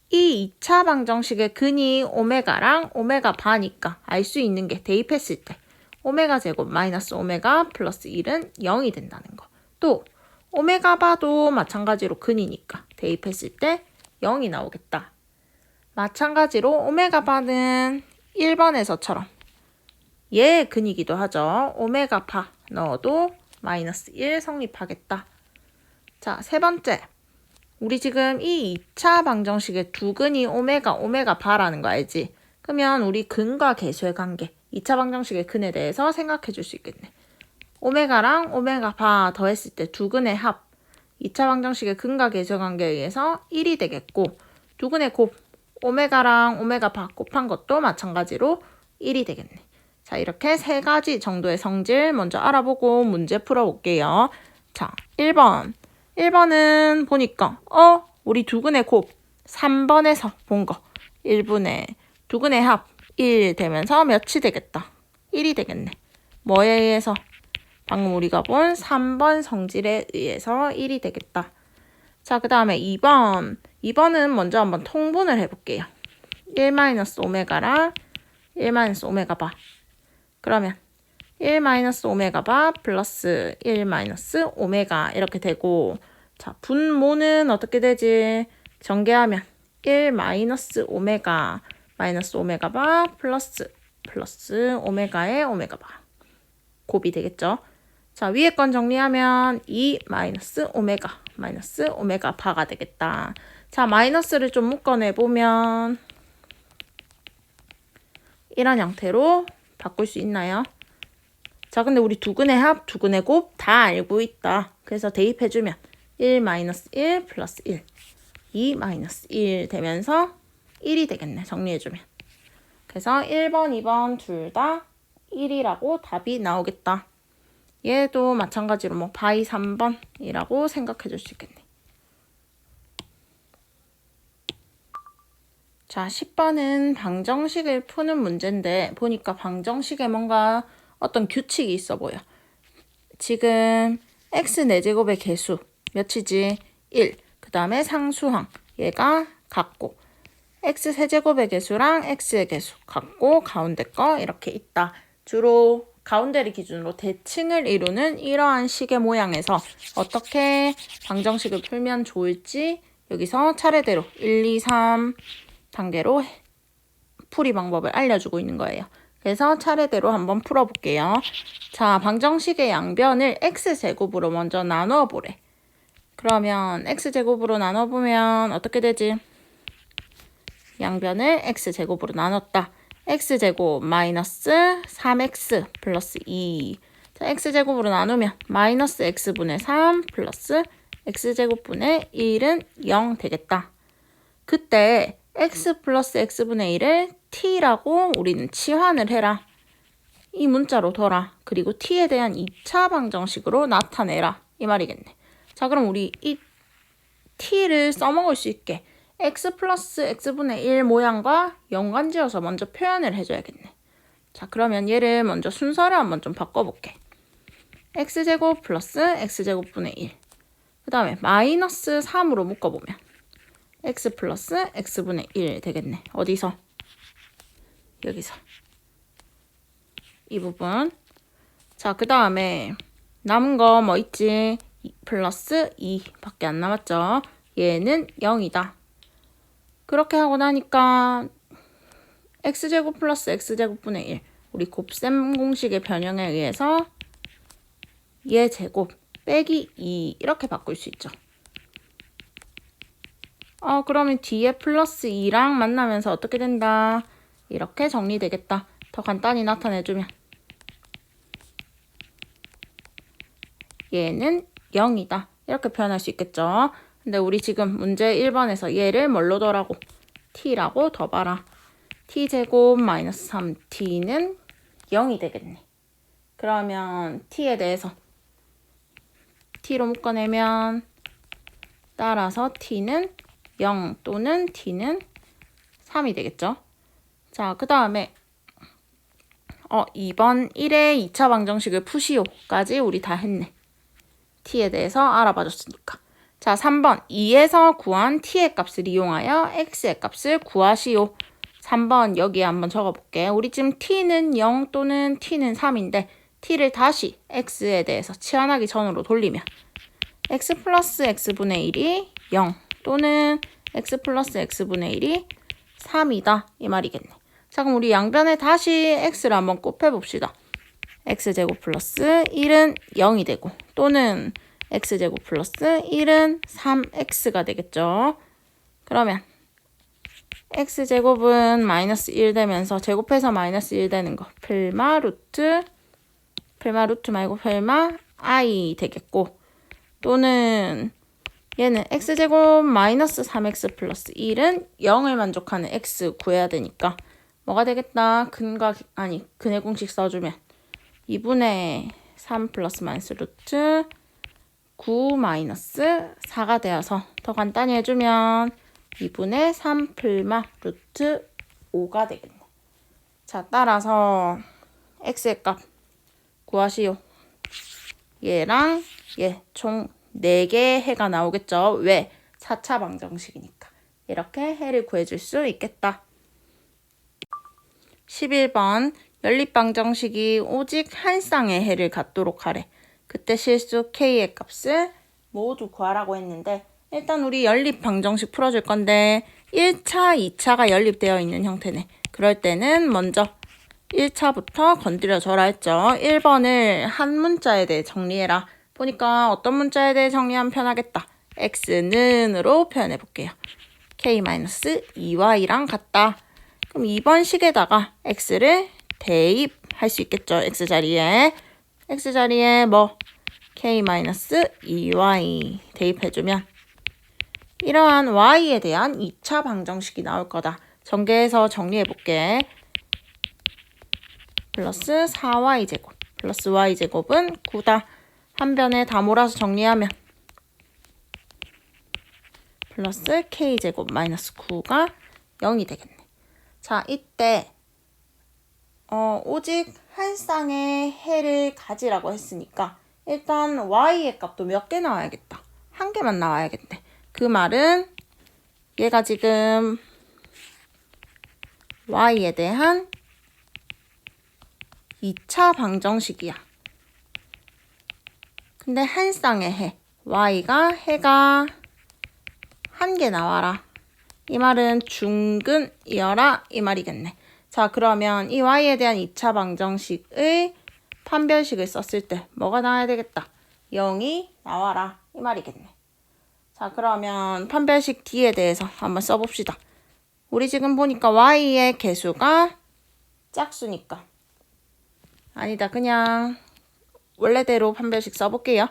이 2차 방정식의 근이 오메가랑 오메가 바니까 알 수 있는 게 대입했을 때 오메가 제곱 마이너스 오메가 플러스 1은 0이 된다는 거. 또 오메가 바도 마찬가지로 근이니까 대입했을 때 0이 나오겠다. 마찬가지로 오메가 바는 1번에서처럼 얘의 근이기도 하죠. 오메가 바 넣어도 마이너스 1 성립하겠다. 자, 세 번째. 우리 지금 이 2차 방정식의 두 근이 오메가 바라는 거 알지? 그러면 우리 근과 계수의 관계, 2차 방정식의 근에 대해서 생각해 줄 수 있겠네. 오메가랑 오메가 바 더했을 때 두 근의 합, 2차 방정식의 근과 계수의 관계에 의해서 1이 되겠고, 두 근의 곱, 오메가랑 오메가 바 곱한 것도 마찬가지로 1이 되겠네. 자, 이렇게 세 가지 정도의 성질 먼저 알아보고 문제 풀어볼게요. 자, 1번. 1번은 보니까 우리 두 근의 곱 3번에서 본 거 1분의 두 근의 합 1 되면서 몇이 되겠다. 1이 되겠네. 뭐에 의해서? 방금 우리가 본 3번 성질에 의해서 1이 되겠다. 자, 그 다음에 2번. 2번은 먼저 한번 통분을 해볼게요. 1-오메가랑 1-오메가 바. 그러면 1-오메가 바 플러스 1-오메가 이렇게 되고, 자, 분모는 어떻게 되지? 전개하면 1-오메가 마이너스 오메가 바 플러스 오메가의 오메가 바 곱이 되겠죠. 자, 위에 건 정리하면 2-오메가 마이너스 오메가 바가 되겠다. 자, 마이너스를 좀 묶어내보면 이런 형태로 바꿀 수 있나요? 자, 근데 우리 두 근의 합, 두 근의 곱 다 알고 있다. 그래서 대입해주면 1-1 플러스 1, 2-1 되면서 1이 되겠네. 정리해주면. 그래서 1번, 2번 둘 다 1이라고 답이 나오겠다. 얘도 마찬가지로 뭐 바이 3번이라고 생각해줄 수 있겠네. 자, 10번은 방정식을 푸는 문제인데 보니까 방정식에 뭔가 어떤 규칙이 있어 보여. 지금 x 4제곱의 개수 몇이지? 1. 그 다음에 상수항 얘가 같고 x 세제곱의 개수랑 x의 개수 같고 가운데 거 이렇게 있다. 주로 가운데를 기준으로 대칭을 이루는 이러한 식의 모양에서 어떻게 방정식을 풀면 좋을지 여기서 차례대로 1, 2, 3 단계로 풀이 방법을 알려주고 있는 거예요. 그래서 차례대로 한번 풀어볼게요. 자, 방정식의 양변을 x제곱으로 먼저 나누어 보래. 그러면 x제곱으로 나눠보면 어떻게 되지? 양변을 x제곱으로 나눴다. x제곱 마이너스 3x 플러스 2. 자, x제곱으로 나누면 마이너스 x분의 3 플러스 x제곱분의 1은 0 되겠다. 그때 x 플러스 x분의 1을 t라고 우리는 치환을 해라. 이 문자로 둬라. 그리고 t에 대한 2차 방정식으로 나타내라. 이 말이겠네. 자, 그럼 우리 이 t를 써먹을 수 있게 x 플러스 x분의 1 모양과 연관지어서 먼저 표현을 해줘야겠네. 자, 그러면 얘를 먼저 순서를 한번 좀 바꿔볼게. x제곱 플러스 x제곱분의 1. 그 다음에 마이너스 3으로 묶어보면 x 플러스 x분의 1 되겠네. 어디서? 여기서. 이 부분. 자, 그 다음에 남은 거 뭐 있지? 플러스 2밖에 안 남았죠? 얘는 0이다. 그렇게 하고 나니까 x제곱 플러스 x제곱분의 1. 우리 곱셈 공식의 변형에 의해서 얘 제곱 빼기 2 이렇게 바꿀 수 있죠. 그러면 뒤에 플러스 2랑 만나면서 어떻게 된다? 이렇게 정리되겠다. 더 간단히 나타내주면 얘는 0이다. 이렇게 표현할 수 있겠죠. 근데 우리 지금 문제 1번에서 얘를 뭘로 더라고? t라고 더봐라. t제곱 마이너스 3t는 0이 되겠네. 그러면 t에 대해서 t로 묶어내면 따라서 t는 0 또는 t는 3이 되겠죠. 자, 그 다음에 2번 1의 2차 방정식을 푸시오까지 우리 다 했네. t에 대해서 알아봐줬으니까. 자, 3번 2에서 구한 t의 값을 이용하여 x의 값을 구하시오. 3번 여기에 한번 적어볼게. 우리 지금 t는 0 또는 t는 3인데 t를 다시 x에 대해서 치환하기 전으로 돌리면 x 플러스 x분의 1이 0 또는 x 플러스 x분의 1이 3이다. 이 말이겠네. 자, 그럼 우리 양변에 다시 x를 한번 곱해봅시다. x제곱 플러스 1은 0이 되고 또는 x제곱 플러스 1은 3x가 되겠죠. 그러면 x제곱은 마이너스 1 되면서 제곱해서 마이너스 1 되는 거 플마 루트 말고 플마 i 되겠고 또는 얘는 x제곱 마이너스 3x 플러스 1은 0을 만족하는 x 구해야 되니까 뭐가 되겠다? 근의 공식 써주면 2분의 3 플러스 마이너스 루트 9 마이너스 4가 되어서 더 간단히 해주면 2분의 3 플마 루트 5가 되겠네. 자, 따라서 x의 값 구하시오. 얘랑 얘 총 4개의 해가 나오겠죠. 왜? 4차 방정식이니까. 이렇게 해를 구해줄 수 있겠다. 11번 연립방정식이 오직 한 쌍의 해를 갖도록 하래. 그때 실수 k의 값을 모두 구하라고 했는데 일단 우리 연립방정식 풀어줄 건데 1차, 2차가 연립되어 있는 형태네. 그럴 때는 먼저 1차부터 건드려줘라 했죠. 1번을 한 문자에 대해 정리해라. 보니까 어떤 문자에 대해 정리하면 편하겠다. x는으로 표현해볼게요. k-2y랑 같다. 그럼 2번 식에다가 x를 대입할 수 있겠죠. x자리에 뭐 k-2y 대입해주면 이러한 y에 대한 2차 방정식이 나올 거다. 전개해서 정리해볼게. 플러스 4y제곱 플러스 y제곱은 9다. 한 변에 다 몰아서 정리하면 플러스 k제곱 마이너스 9가 0이 되겠네. 자, 이때 오직 한 쌍의 해를 가지라고 했으니까 일단 y의 값도 몇 개 나와야겠다. 한 개만 나와야겠네. 그 말은 얘가 지금 y에 대한 2차 방정식이야. 근데 한 쌍의 해, 해가 한 개 나와라. 이 말은 중근이어라 이 말이겠네. 자, 그러면 이 y에 대한 2차 방정식의 판별식을 썼을 때 뭐가 나와야 되겠다? 0이 나와라 이 말이겠네. 자, 그러면 판별식 D에 대해서 한번 써봅시다. 우리 지금 보니까 y의 개수가 짝수니까. 아니다. 그냥 원래대로 판별식 써볼게요.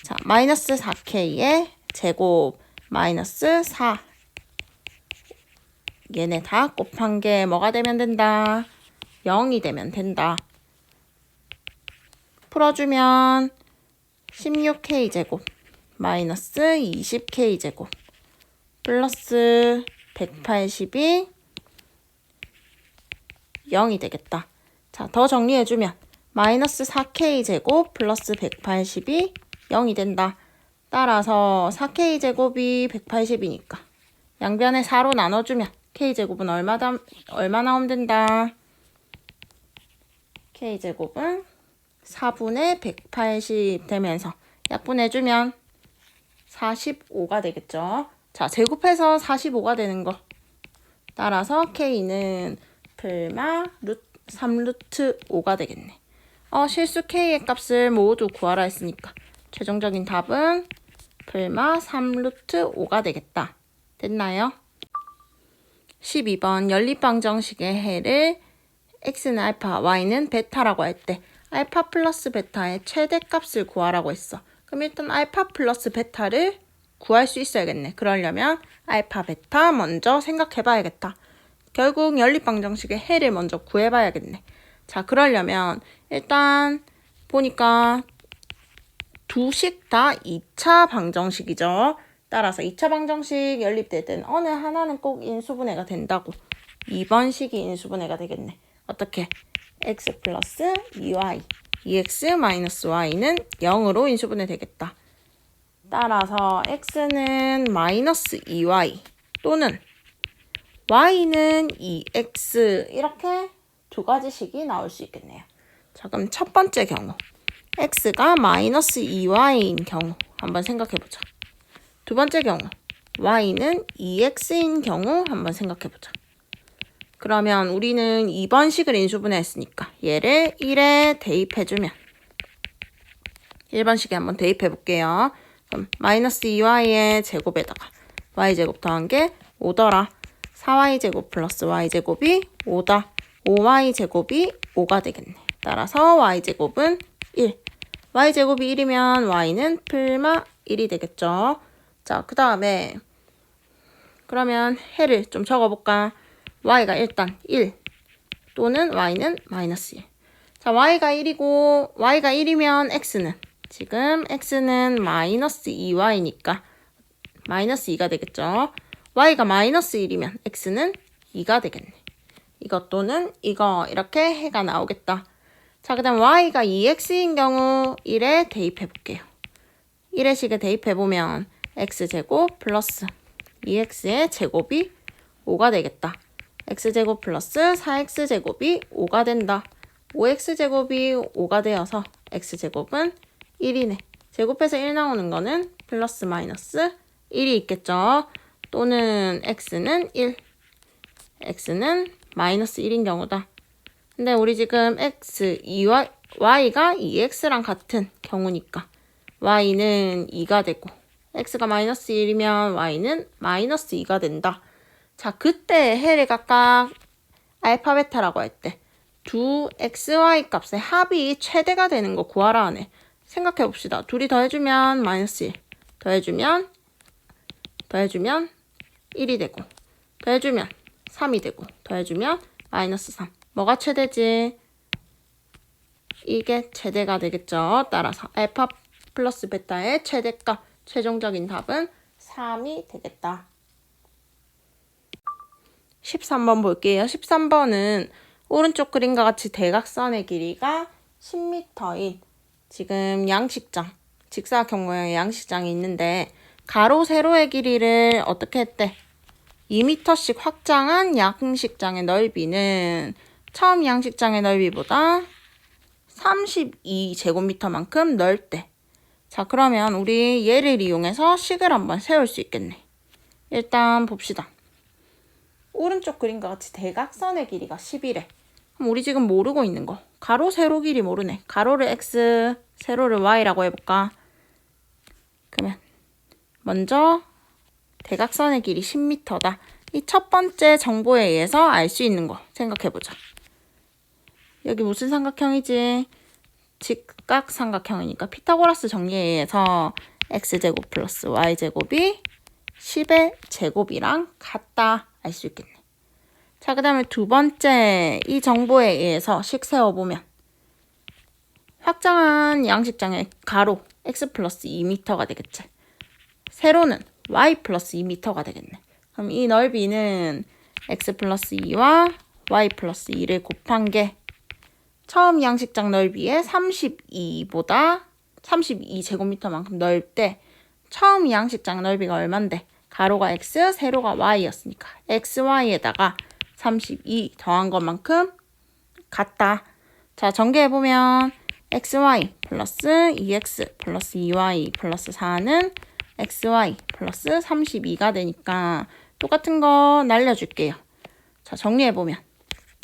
자, 마이너스 4K의 제곱 마이너스 4. 얘네 다 곱한 게 뭐가 되면 된다? 0이 되면 된다. 풀어주면 16K 제곱 마이너스 20K 제곱 플러스 180이 0이 되겠다. 자, 더 정리해주면 마이너스 4K 제곱 플러스 180이 0이 된다. 따라서 4K 제곱이 180이니까 양변에 4로 나눠주면 K 제곱은 얼마 나오면 된다. K 제곱은 4분의 180 되면서 약분해주면 45가 되겠죠. 자, 제곱해서 45가 되는 거. 따라서 K는 풀마 3루트 5가 되겠네. 실수 K의 값을 모두 구하라 했으니까 최종적인 답은 풀마 3루트 5가 되겠다. 됐나요? 12번 연립방정식의 해를 x는 알파, y는 베타라고 할 때 알파 플러스 베타의 최대값을 구하라고 했어. 그럼 일단 알파 플러스 베타를 구할 수 있어야겠네. 그러려면 알파, 베타 먼저 생각해봐야겠다. 결국 연립방정식의 해를 먼저 구해봐야겠네. 자, 그러려면 일단 보니까 두식 다 2차 방정식이죠. 따라서 2차 방정식 연립될 때는 어느 하나는 꼭 인수분해가 된다고. 2번 식이 인수분해가 되겠네. 어떻게? x 플러스 2y, 2x 마이너스 y는 0으로 인수분해 되겠다. 따라서 x는 마이너스 2y 또는 y는 2x 이렇게 두 가지 식이 나올 수 있겠네요. 자, 그럼 첫 번째 경우 x가 마이너스 2y인 경우 한번 생각해보자. 두 번째 경우 y는 2x인 경우 한번 생각해보자. 그러면 우리는 2번 식을 인수분해했으니까 얘를 1에 대입해주면 1번 식에 한번 대입해볼게요. 그럼 마이너스 2y의 제곱에다가 y제곱 더한 게 5더라. 4y제곱 플러스 y제곱이 5다. 5y제곱이 5가 되겠네. 따라서 y제곱은 1. y제곱이 1이면 y는 풀마 1이 되겠죠. 자, 그 다음에 그러면 해를 좀 적어볼까? y가 일단 1 또는 y는 마이너스 1. 자, y가 1이고 y가 1이면 x는 지금 x는 마이너스 2y니까 마이너스 2가 되겠죠. y가 마이너스 1이면 x는 2가 되겠네. 이것 또는 이거 이렇게 해가 나오겠다. 자, 그 다음 y가 2x인 경우 1에 대입해볼게요. 1의 식에 대입해보면 x제곱 플러스 2x의 제곱이 5가 되겠다. x제곱 플러스 4x제곱이 5가 된다. 5x제곱이 5가 되어서 x제곱은 1이네. 제곱해서 1 나오는 거는 플러스 마이너스 1이 있겠죠. 또는 x는 1, x는 마이너스 1인 경우다. 근데 우리 지금 y가 2x랑 같은 경우니까 y는 2가 되고 x가 마이너스 1이면 y는 마이너스 2가 된다. 자, 그때 해를 각각 알파, 베타라고 할 때 두 xy 값의 합이 최대가 되는 거 구하라 하네. 생각해 봅시다. 둘이 더해주면 마이너스 1, 더해주면 1이 되고 더해주면 3이 되고 더해주면 마이너스 3. 뭐가 최대지? 이게 최대가 되겠죠. 따라서 알파 플러스 베타의 최대값, 최종적인 답은 3이 되겠다. 13번 볼게요. 13번은 오른쪽 그림과 같이 대각선의 길이가 10m인 지금 양식장, 직사각형 모양의 양식장이 있는데 가로, 세로의 길이를 어떻게 했대? 2m씩 확장한 양식장의 넓이는 처음 양식장의 넓이보다 32제곱미터만큼 넓대. 자, 그러면 우리 얘를 이용해서 식을 한번 세울 수 있겠네. 일단 봅시다. 오른쪽 그림과 같이 대각선의 길이가 10이래. 그럼 우리 지금 모르고 있는 거. 가로, 세로 길이 모르네. 가로를 x, 세로를 y라고 해볼까? 그러면 먼저 대각선의 길이 10m다. 이 첫 번째 정보에 의해서 알 수 있는 거 생각해보자. 여기 무슨 삼각형이지? 직각삼각형이니까 피타고라스 정리에 의해서 x제곱 플러스 y제곱이 10의 제곱이랑 같다 알 수 있겠네. 자, 그 다음에 두 번째 이 정보에 의해서 식 세워보면 확장한 양식장의 가로 x 플러스 2m가 되겠지. 세로는 y 플러스 2m가 되겠네. 그럼 이 넓이는 x 플러스 2와 y 플러스 2를 곱한 게 처음 양식장 넓이의 32보다 32제곱미터만큼 넓을 때 처음 양식장 넓이가 얼만데 가로가 x, 세로가 y였으니까 xy에다가 32 더한 것만큼 같다. 자, 전개해보면 xy 플러스 2x 플러스 2y 플러스 4는 xy 플러스 32가 되니까 똑같은 거 날려줄게요. 자, 정리해보면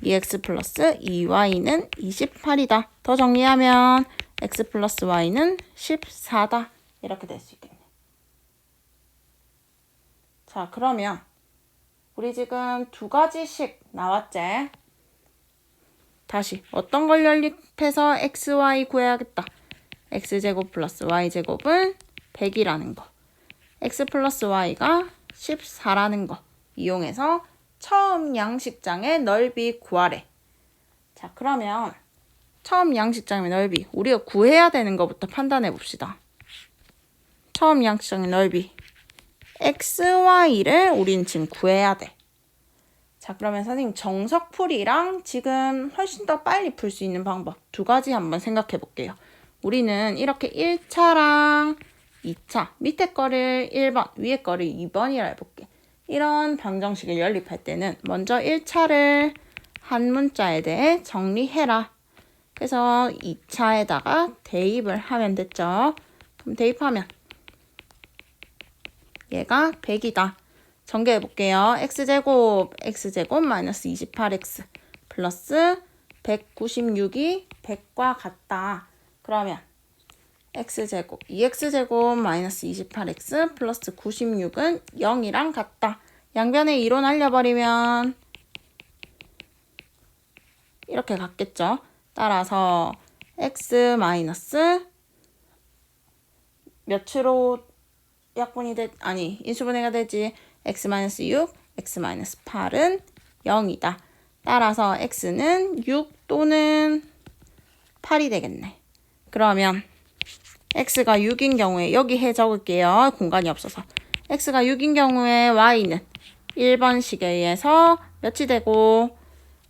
2x 플러스 2y는 28이다. 더 정리하면 x 플러스 y는 14다. 이렇게 될 수 있겠네. 자, 그러면 우리 지금 두 가지씩 나왔지? 다시 어떤 걸 연립해서 xy 구해야겠다. x제곱 플러스 y제곱은 100이라는 거. x 플러스 y가 14라는 거 이용해서 처음 양식장의 넓이 구하래. 자, 그러면 처음 양식장의 넓이 우리가 구해야 되는 것부터 판단해 봅시다. 처음 양식장의 넓이 xy를 우린 지금 구해야 돼. 자, 그러면 선생님 정석풀이랑 지금 훨씬 더 빨리 풀 수 있는 방법 두 가지 한번 생각해 볼게요. 우리는 이렇게 1차랑 2차 밑에 거를 1번 위에 거를 2번이라 해볼게. 이런 방정식을 연립할 때는 먼저 1차를 한 문자에 대해 정리해라. 그래서 2차에다가 대입을 하면 됐죠. 그럼 대입하면 얘가 100이다. 전개해 볼게요. x제곱 마이너스 28x 플러스 196이 100과 같다. 그러면 x제곱 2x제곱 마이너스 28x 플러스 96은 0이랑 같다. 양변에 2로 날려버리면 이렇게 같겠죠. 따라서 x 마이너스 몇으로 약분이 인수분해가 되지. x 마이너스 6, x 마이너스 8은 0이다. 따라서 x는 6 또는 8이 되겠네. 그러면 x가 6인 경우에 여기 해 적을게요. 공간이 없어서. x가 6인 경우에 y는 1번 식에 의해서 몇이 되고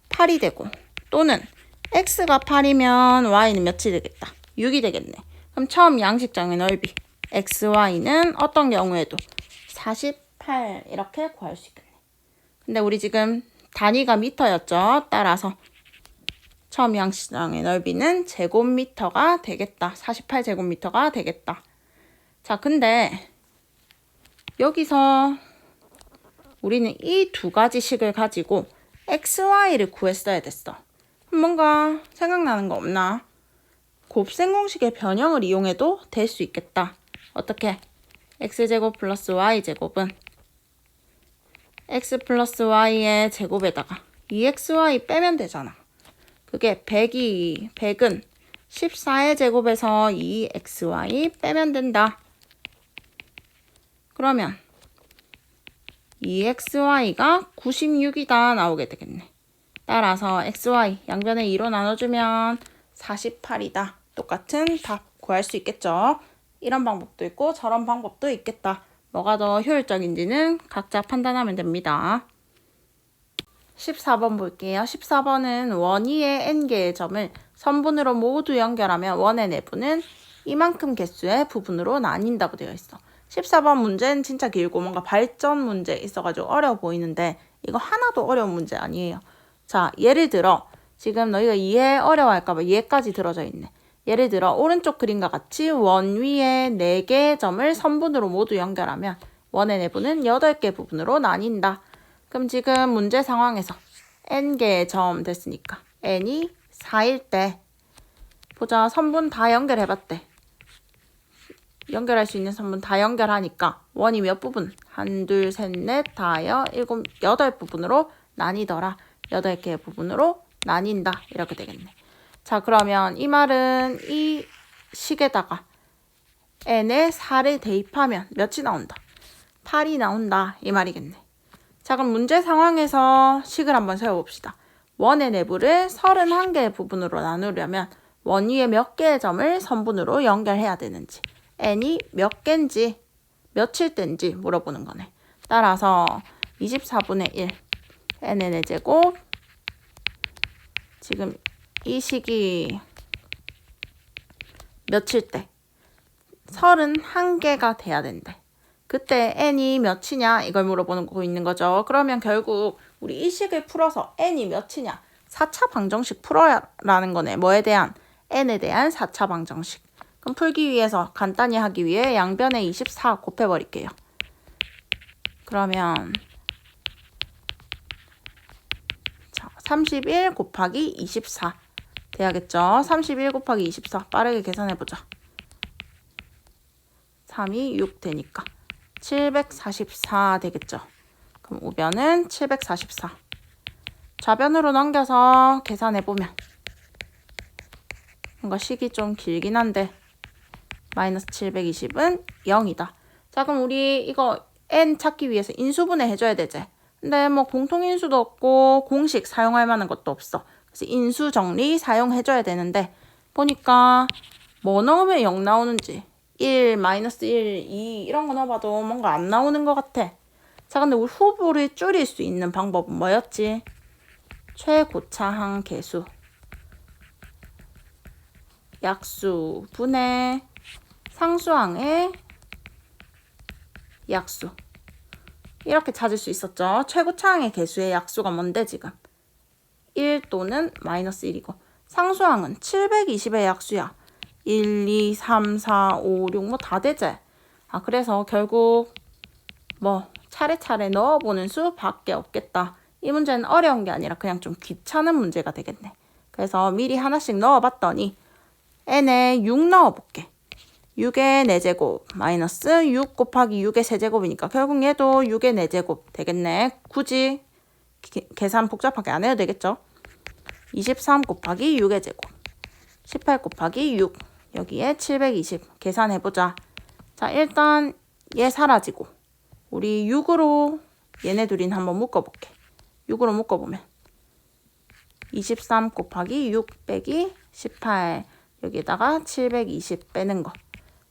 8이 되고 또는 x가 8이면 y는 몇이 되겠다. 6이 되겠네. 그럼 처음 양식장의 넓이 xy는 어떤 경우에도 48 이렇게 구할 수 있겠네. 근데 우리 지금 단위가 미터였죠. 따라서 처음 양식장의 넓이는 제곱미터가 되겠다. 48제곱미터가 되겠다. 자, 근데 여기서 우리는 이 두 가지 식을 가지고 xy를 구했어야 됐어. 뭔가 생각나는 거 없나? 곱셈 공식의 변형을 이용해도 될 수 있겠다. 어떻게? x제곱 플러스 y제곱은 x 플러스 y의 제곱에다가 2xy 빼면 되잖아. 그게 100은 14의 제곱에서 2xy 빼면 된다. 그러면 2xy가 96이다 나오게 되겠네. 따라서 xy 양변에 2로 나눠주면 48이다. 똑같은 답 구할 수 있겠죠. 이런 방법도 있고 저런 방법도 있겠다. 뭐가 더 효율적인지는 각자 판단하면 됩니다. 14번 볼게요. 14번은 원위의 n개의 점을 선분으로 모두 연결하면 원의 내부는 이만큼 개수의 부분으로 나뉜다고 되어 있어. 14번 문제는 진짜 길고 뭔가 발전 문제 있어가지고 어려워 보이는데 이거 하나도 어려운 문제 아니에요. 자, 예를 들어 지금 너희가 이해 어려워할까봐 이해까지 들어져 있네. 예를 들어 오른쪽 그림과 같이 원 위에 4개의 점을 선분으로 모두 연결하면 원의 내부는 8개 부분으로 나뉜다. 그럼 지금 문제 상황에서 n개의 점 됐으니까 n이 4일 때 보자. 선분 다 연결해봤대. 연결할 수 있는 선분 다 연결하니까 원이 몇 부분? 1, 2, 3, 4, 5, 6, 8부분으로 나뉘더라. 8개의 부분으로 나뉜다 이렇게 되겠네. 자, 그러면 이 말은 이 식에다가 n에 4를 대입하면 몇이 나온다? 8이 나온다 이 말이겠네. 자, 그럼 문제 상황에서 식을 한번 세워봅시다. 원의 내부를 31개의 부분으로 나누려면 원 위에 몇 개의 점을 선분으로 연결해야 되는지, n이 몇 개인지 며칠 때인지 물어보는 거네. 따라서 24분의 1 n의 4제곱, 지금 이 식이 며칠 때? 31개가 돼야 된대. 그때 n이 몇이냐 이걸 물어보는 거 있는 거죠. 그러면 결국 우리 이 식을 풀어서 n이 몇이냐 4차 방정식 풀어라는 거네. 뭐에 대한? n에 대한 4차 방정식. 그럼 풀기 위해서 간단히 하기 위해 양변에 24 곱해버릴게요. 그러면 자, 31 곱하기 24 돼야겠죠. 31 곱하기 24 빠르게 계산해보자. 3이 6 되니까 744 되겠죠. 그럼 우변은 744. 좌변으로 넘겨서 계산해보면 뭔가 식이 좀 길긴 한데 마이너스 720은 0이다. 자, 그럼 우리 이거 n 찾기 위해서 인수분해 해줘야 되지. 근데 뭐 공통인수도 없고 공식 사용할 만한 것도 없어. 그래서 인수 정리 사용해줘야 되는데 보니까 뭐 넣으면 0 나오는지 1, 마이너스 1, 2 이런 거 넣어봐도 뭔가 안 나오는 것 같아. 자, 근데 우리 후보를 줄일 수 있는 방법은 뭐였지? 최고차항 계수 약수 분의 상수항의 약수 이렇게 찾을 수 있었죠. 최고차항의 계수의 약수가 뭔데 지금? 1 또는 마이너스 1이고 상수항은 720의 약수야. 1, 2, 3, 4, 5, 6 뭐 다 되지? 아, 그래서 결국 뭐 차례차례 넣어보는 수밖에 없겠다. 이 문제는 어려운 게 아니라 그냥 좀 귀찮은 문제가 되겠네. 그래서 미리 하나씩 넣어봤더니 n에 6 넣어볼게. 6의 4제곱 마이너스 6 곱하기 6의 세제곱이니까 결국 얘도 6의 4제곱 되겠네. 굳이 계산 복잡하게 안 해도 되겠죠. 23 곱하기 6의 제곱 18 곱하기 6 여기에 720 계산해보자. 자, 일단 얘 사라지고 우리 6으로 얘네 둘인 한번 묶어볼게. 6으로 묶어보면 23 곱하기 6 빼기 18 여기에다가 720 빼는 거.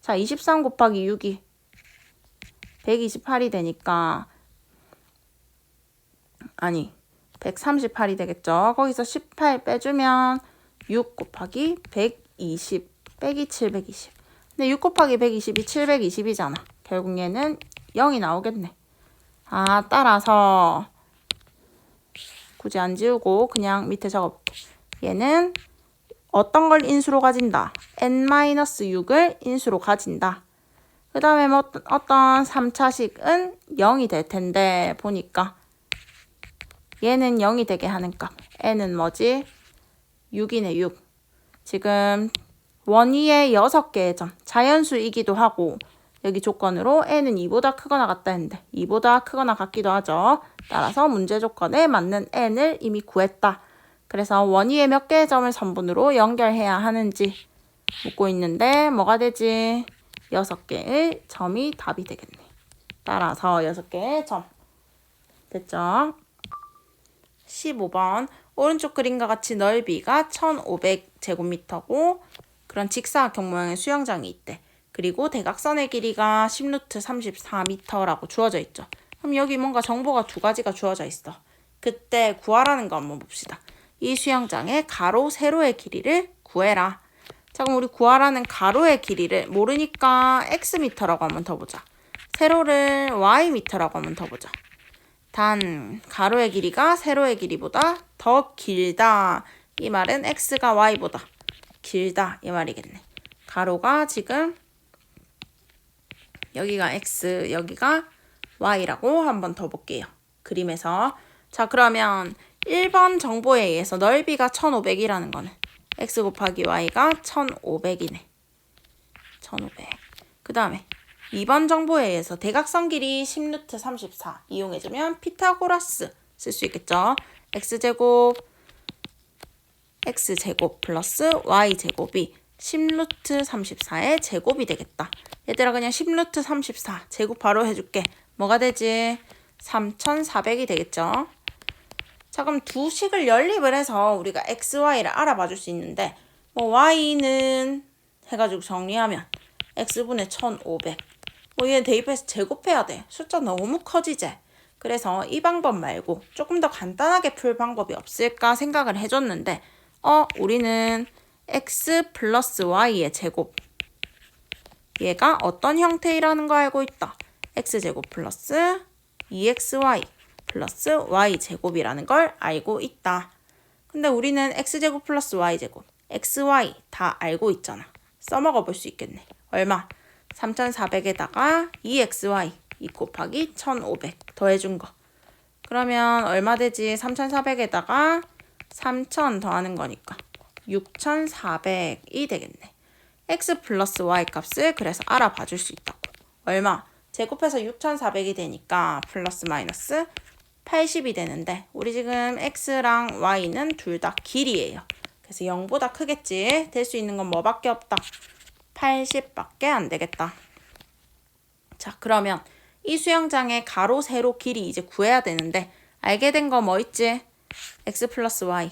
자, 23 곱하기 6이 128이 되니까 아니 138이 되겠죠. 거기서 18 빼주면 6 곱하기 120 빼기 720. 근데 6 곱하기 120이 720이잖아. 결국 얘는 0이 나오겠네. 아, 따라서 굳이 안 지우고 그냥 밑에 적어볼게. 얘는 어떤 걸 인수로 가진다? n-6을 인수로 가진다. 그 다음에 뭐 어떤 3차식은 0이 될 텐데 보니까 얘는 0이 되게 하는 값. n은 뭐지? 6이네 6. 지금 원위에 6개의 점. 자연수이기도 하고 여기 조건으로 n은 2보다 크거나 같다 했는데 2보다 크거나 같기도 하죠. 따라서 문제 조건에 맞는 n을 이미 구했다. 그래서 원위에 몇 개의 점을 선분으로 연결해야 하는지 묻고 있는데 뭐가 되지? 6개의 점이 답이 되겠네. 따라서 6개의 점. 됐죠? 15번 오른쪽 그림과 같이 넓이가 1500제곱미터고 그런 직사각형 모양의 수영장이 있대. 그리고 대각선의 길이가 10루트 34m라고 주어져 있죠. 그럼 여기 뭔가 정보가 두 가지가 주어져 있어. 그때 구하라는 거 한번 봅시다. 이 수영장의 가로, 세로의 길이를 구해라. 자, 그럼 우리 구하라는 가로의 길이를 모르니까 x미터라고 한번 더 보자. 세로를 y미터라고 한번 더 보자. 단 가로의 길이가 세로의 길이보다 더 길다. 이 말은 x가 y보다 길다 이 말이겠네. 가로가 지금 여기가 x, 여기가 y라고 한번 더 볼게요. 그림에서. 자, 그러면 1번 정보에 의해서 넓이가 1500이라는 거는 x 곱하기 y가 1500이네. 1500. 그 다음에 2번 정보에 의해서 대각선 길이 10루트 34 이용해주면 피타고라스 쓸 수 있겠죠. x제곱 x제곱 플러스 y제곱이 10루트 34의 제곱이 되겠다. 얘들아 그냥 10루트 34 제곱 바로 해줄게. 뭐가 되지? 3400이 되겠죠? 자 그럼 두 식을 연립을 해서 우리가 x, y를 알아봐 줄 수 있는데 뭐 y는 해가지고 정리하면 x분의 1500 뭐 얘는 대입해서 제곱해야 돼. 숫자 너무 커지지? 그래서 이 방법 말고 조금 더 간단하게 풀 방법이 없을까 생각을 해줬는데 우리는 x 플러스 y의 제곱 얘가 어떤 형태라는 거 알고 있다. x제곱 플러스 2xy 플러스 y제곱이라는 걸 알고 있다. 근데 우리는 x제곱 플러스 y제곱 xy 다 알고 있잖아. 써먹어 볼 수 있겠네. 얼마? 3400에다가 2xy 2 곱하기 1500 더해준 거. 그러면 얼마 되지? 3400에다가 3000 더하는 거니까 6400이 되겠네. x 플러스 y 값을 그래서 알아봐 줄 수 있다고. 얼마? 제곱해서 6400이 되니까 플러스 마이너스 80이 되는데 우리 지금 x랑 y는 둘 다 길이에요. 그래서 0보다 크겠지. 될 수 있는 건 뭐밖에 없다. 80밖에 안 되겠다. 자 그러면 이 수영장의 가로 세로 길이 이제 구해야 되는데 알게 된 거 뭐 있지? x 플러스 y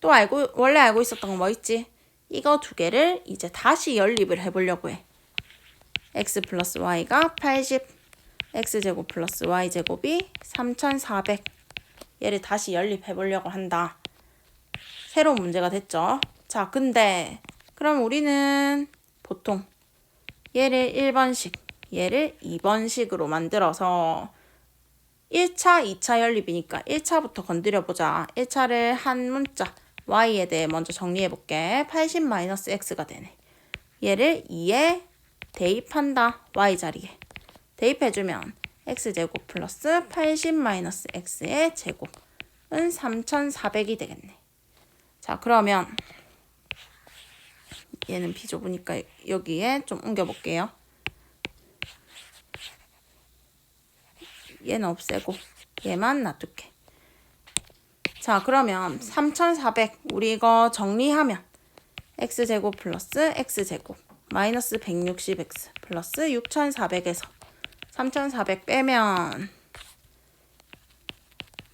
또 원래 알고 있었던 거 뭐 있지? 이거 두 개를 이제 다시 연립을 해보려고 해. x 플러스 y가 80 x제곱 플러스 y제곱이 3400 얘를 다시 연립해보려고 한다. 새로운 문제가 됐죠. 자 근데 그럼 우리는 보통 얘를 1번식 얘를 2번식으로 만들어서 1차, 2차 연립이니까 1차부터 건드려보자. 1차를 한 문자 y에 대해 먼저 정리해볼게. 80-x가 되네. 얘를 2에 대입한다. y 자리에. 대입해주면 x제곱 플러스 80-x의 제곱은 3400이 되겠네. 자 그러면 얘는 비좁으니까 여기에 좀 옮겨볼게요. 얘는 없애고 얘만 놔둘게. 자 그러면 3400 우리 이거 정리하면 x제곱 플러스 x제곱 마이너스 160x 플러스 6400에서 3400 빼면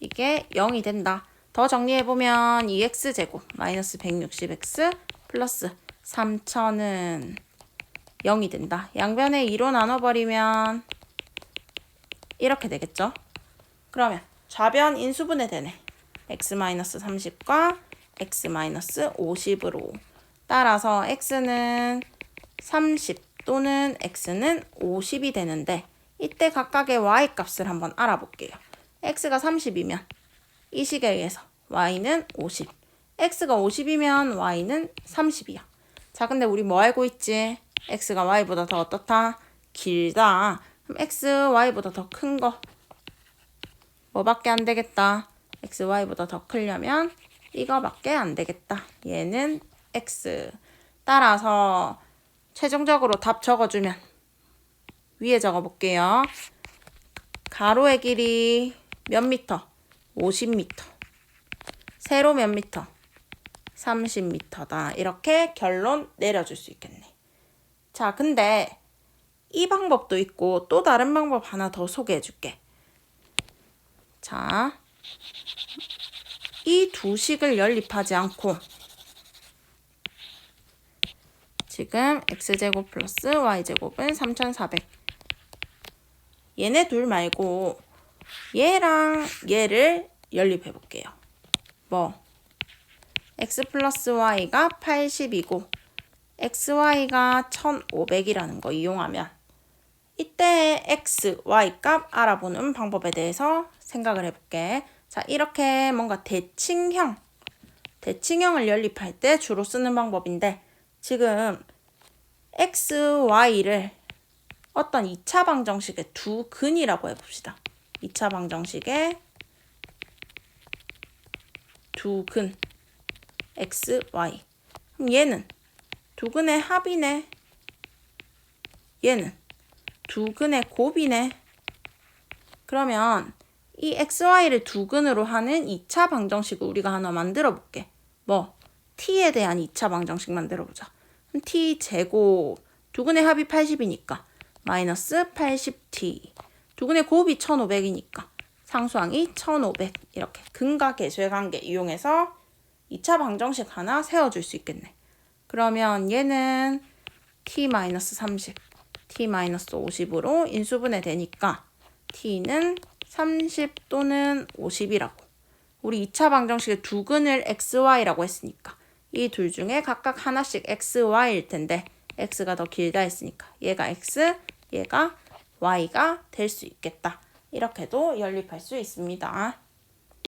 이게 0이 된다. 더 정리해보면 2x제곱 마이너스 160x 플러스 3000은 0이 된다. 양변에 2로 나눠버리면 이렇게 되겠죠. 그러면 좌변 인수분해 되네. x-30과 x-50으로 따라서 x는 30 또는 x는 50이 되는데 이때 각각의 y 값을 한번 알아볼게요. x가 30이면 이 식에 의해서 y는 50 x가 50이면 y는 30이야. 자 근데 우리 뭐 알고 있지? x가 y보다 더 어떻다? 길다. 그럼 x, y보다 더 큰 거 뭐밖에 안 되겠다. x, y보다 더 크려면 이거밖에 안 되겠다. 얘는 x. 따라서 최종적으로 답 적어주면 위에 적어볼게요. 가로의 길이 몇 미터? 50미터. 세로 몇 미터? 30미터다. 이렇게 결론 내려줄 수 있겠네. 자, 근데 이 방법도 있고 또 다른 방법 하나 더 소개해 줄게. 자, 이 두 식을 연립하지 않고 지금 x제곱 플러스 y제곱은 3400 얘네 둘 말고 얘랑 얘를 연립해 볼게요. 뭐 x 플러스 y가 80이고 xy가 1500이라는 거 이용하면 이때 x, y 값 알아보는 방법에 대해서 생각을 해볼게. 자, 이렇게 뭔가 대칭형을 연립할 때 주로 쓰는 방법인데 지금 x, y를 어떤 2차 방정식의 두 근이라고 해봅시다. 2차 방정식의 두 근 x, y. 그럼 얘는 두 근의 합이네. 얘는 두 근의 곱이네. 그러면 이 xy를 두 근으로 하는 2차 방정식을 우리가 하나 만들어 볼게. 뭐 t에 대한 2차 방정식 만들어보자. 그럼 t 제곱, 두근의 합이 80이니까 마이너스 80t. 두근의 곱이 1500이니까 상수항이 1500. 이렇게 근과 계수의 관계 이용해서 2차 방정식 하나 세워줄 수 있겠네. 그러면 얘는 t-30, t-50으로 인수분해 되니까 t는 30 또는 50이라고. 우리 2차 방정식의 두근을 xy라고 했으니까 이 둘 중에 각각 하나씩 xy일 텐데 x가 더 길다 했으니까 얘가 x, 얘가 y가 될 수 있겠다. 이렇게도 연립할 수 있습니다.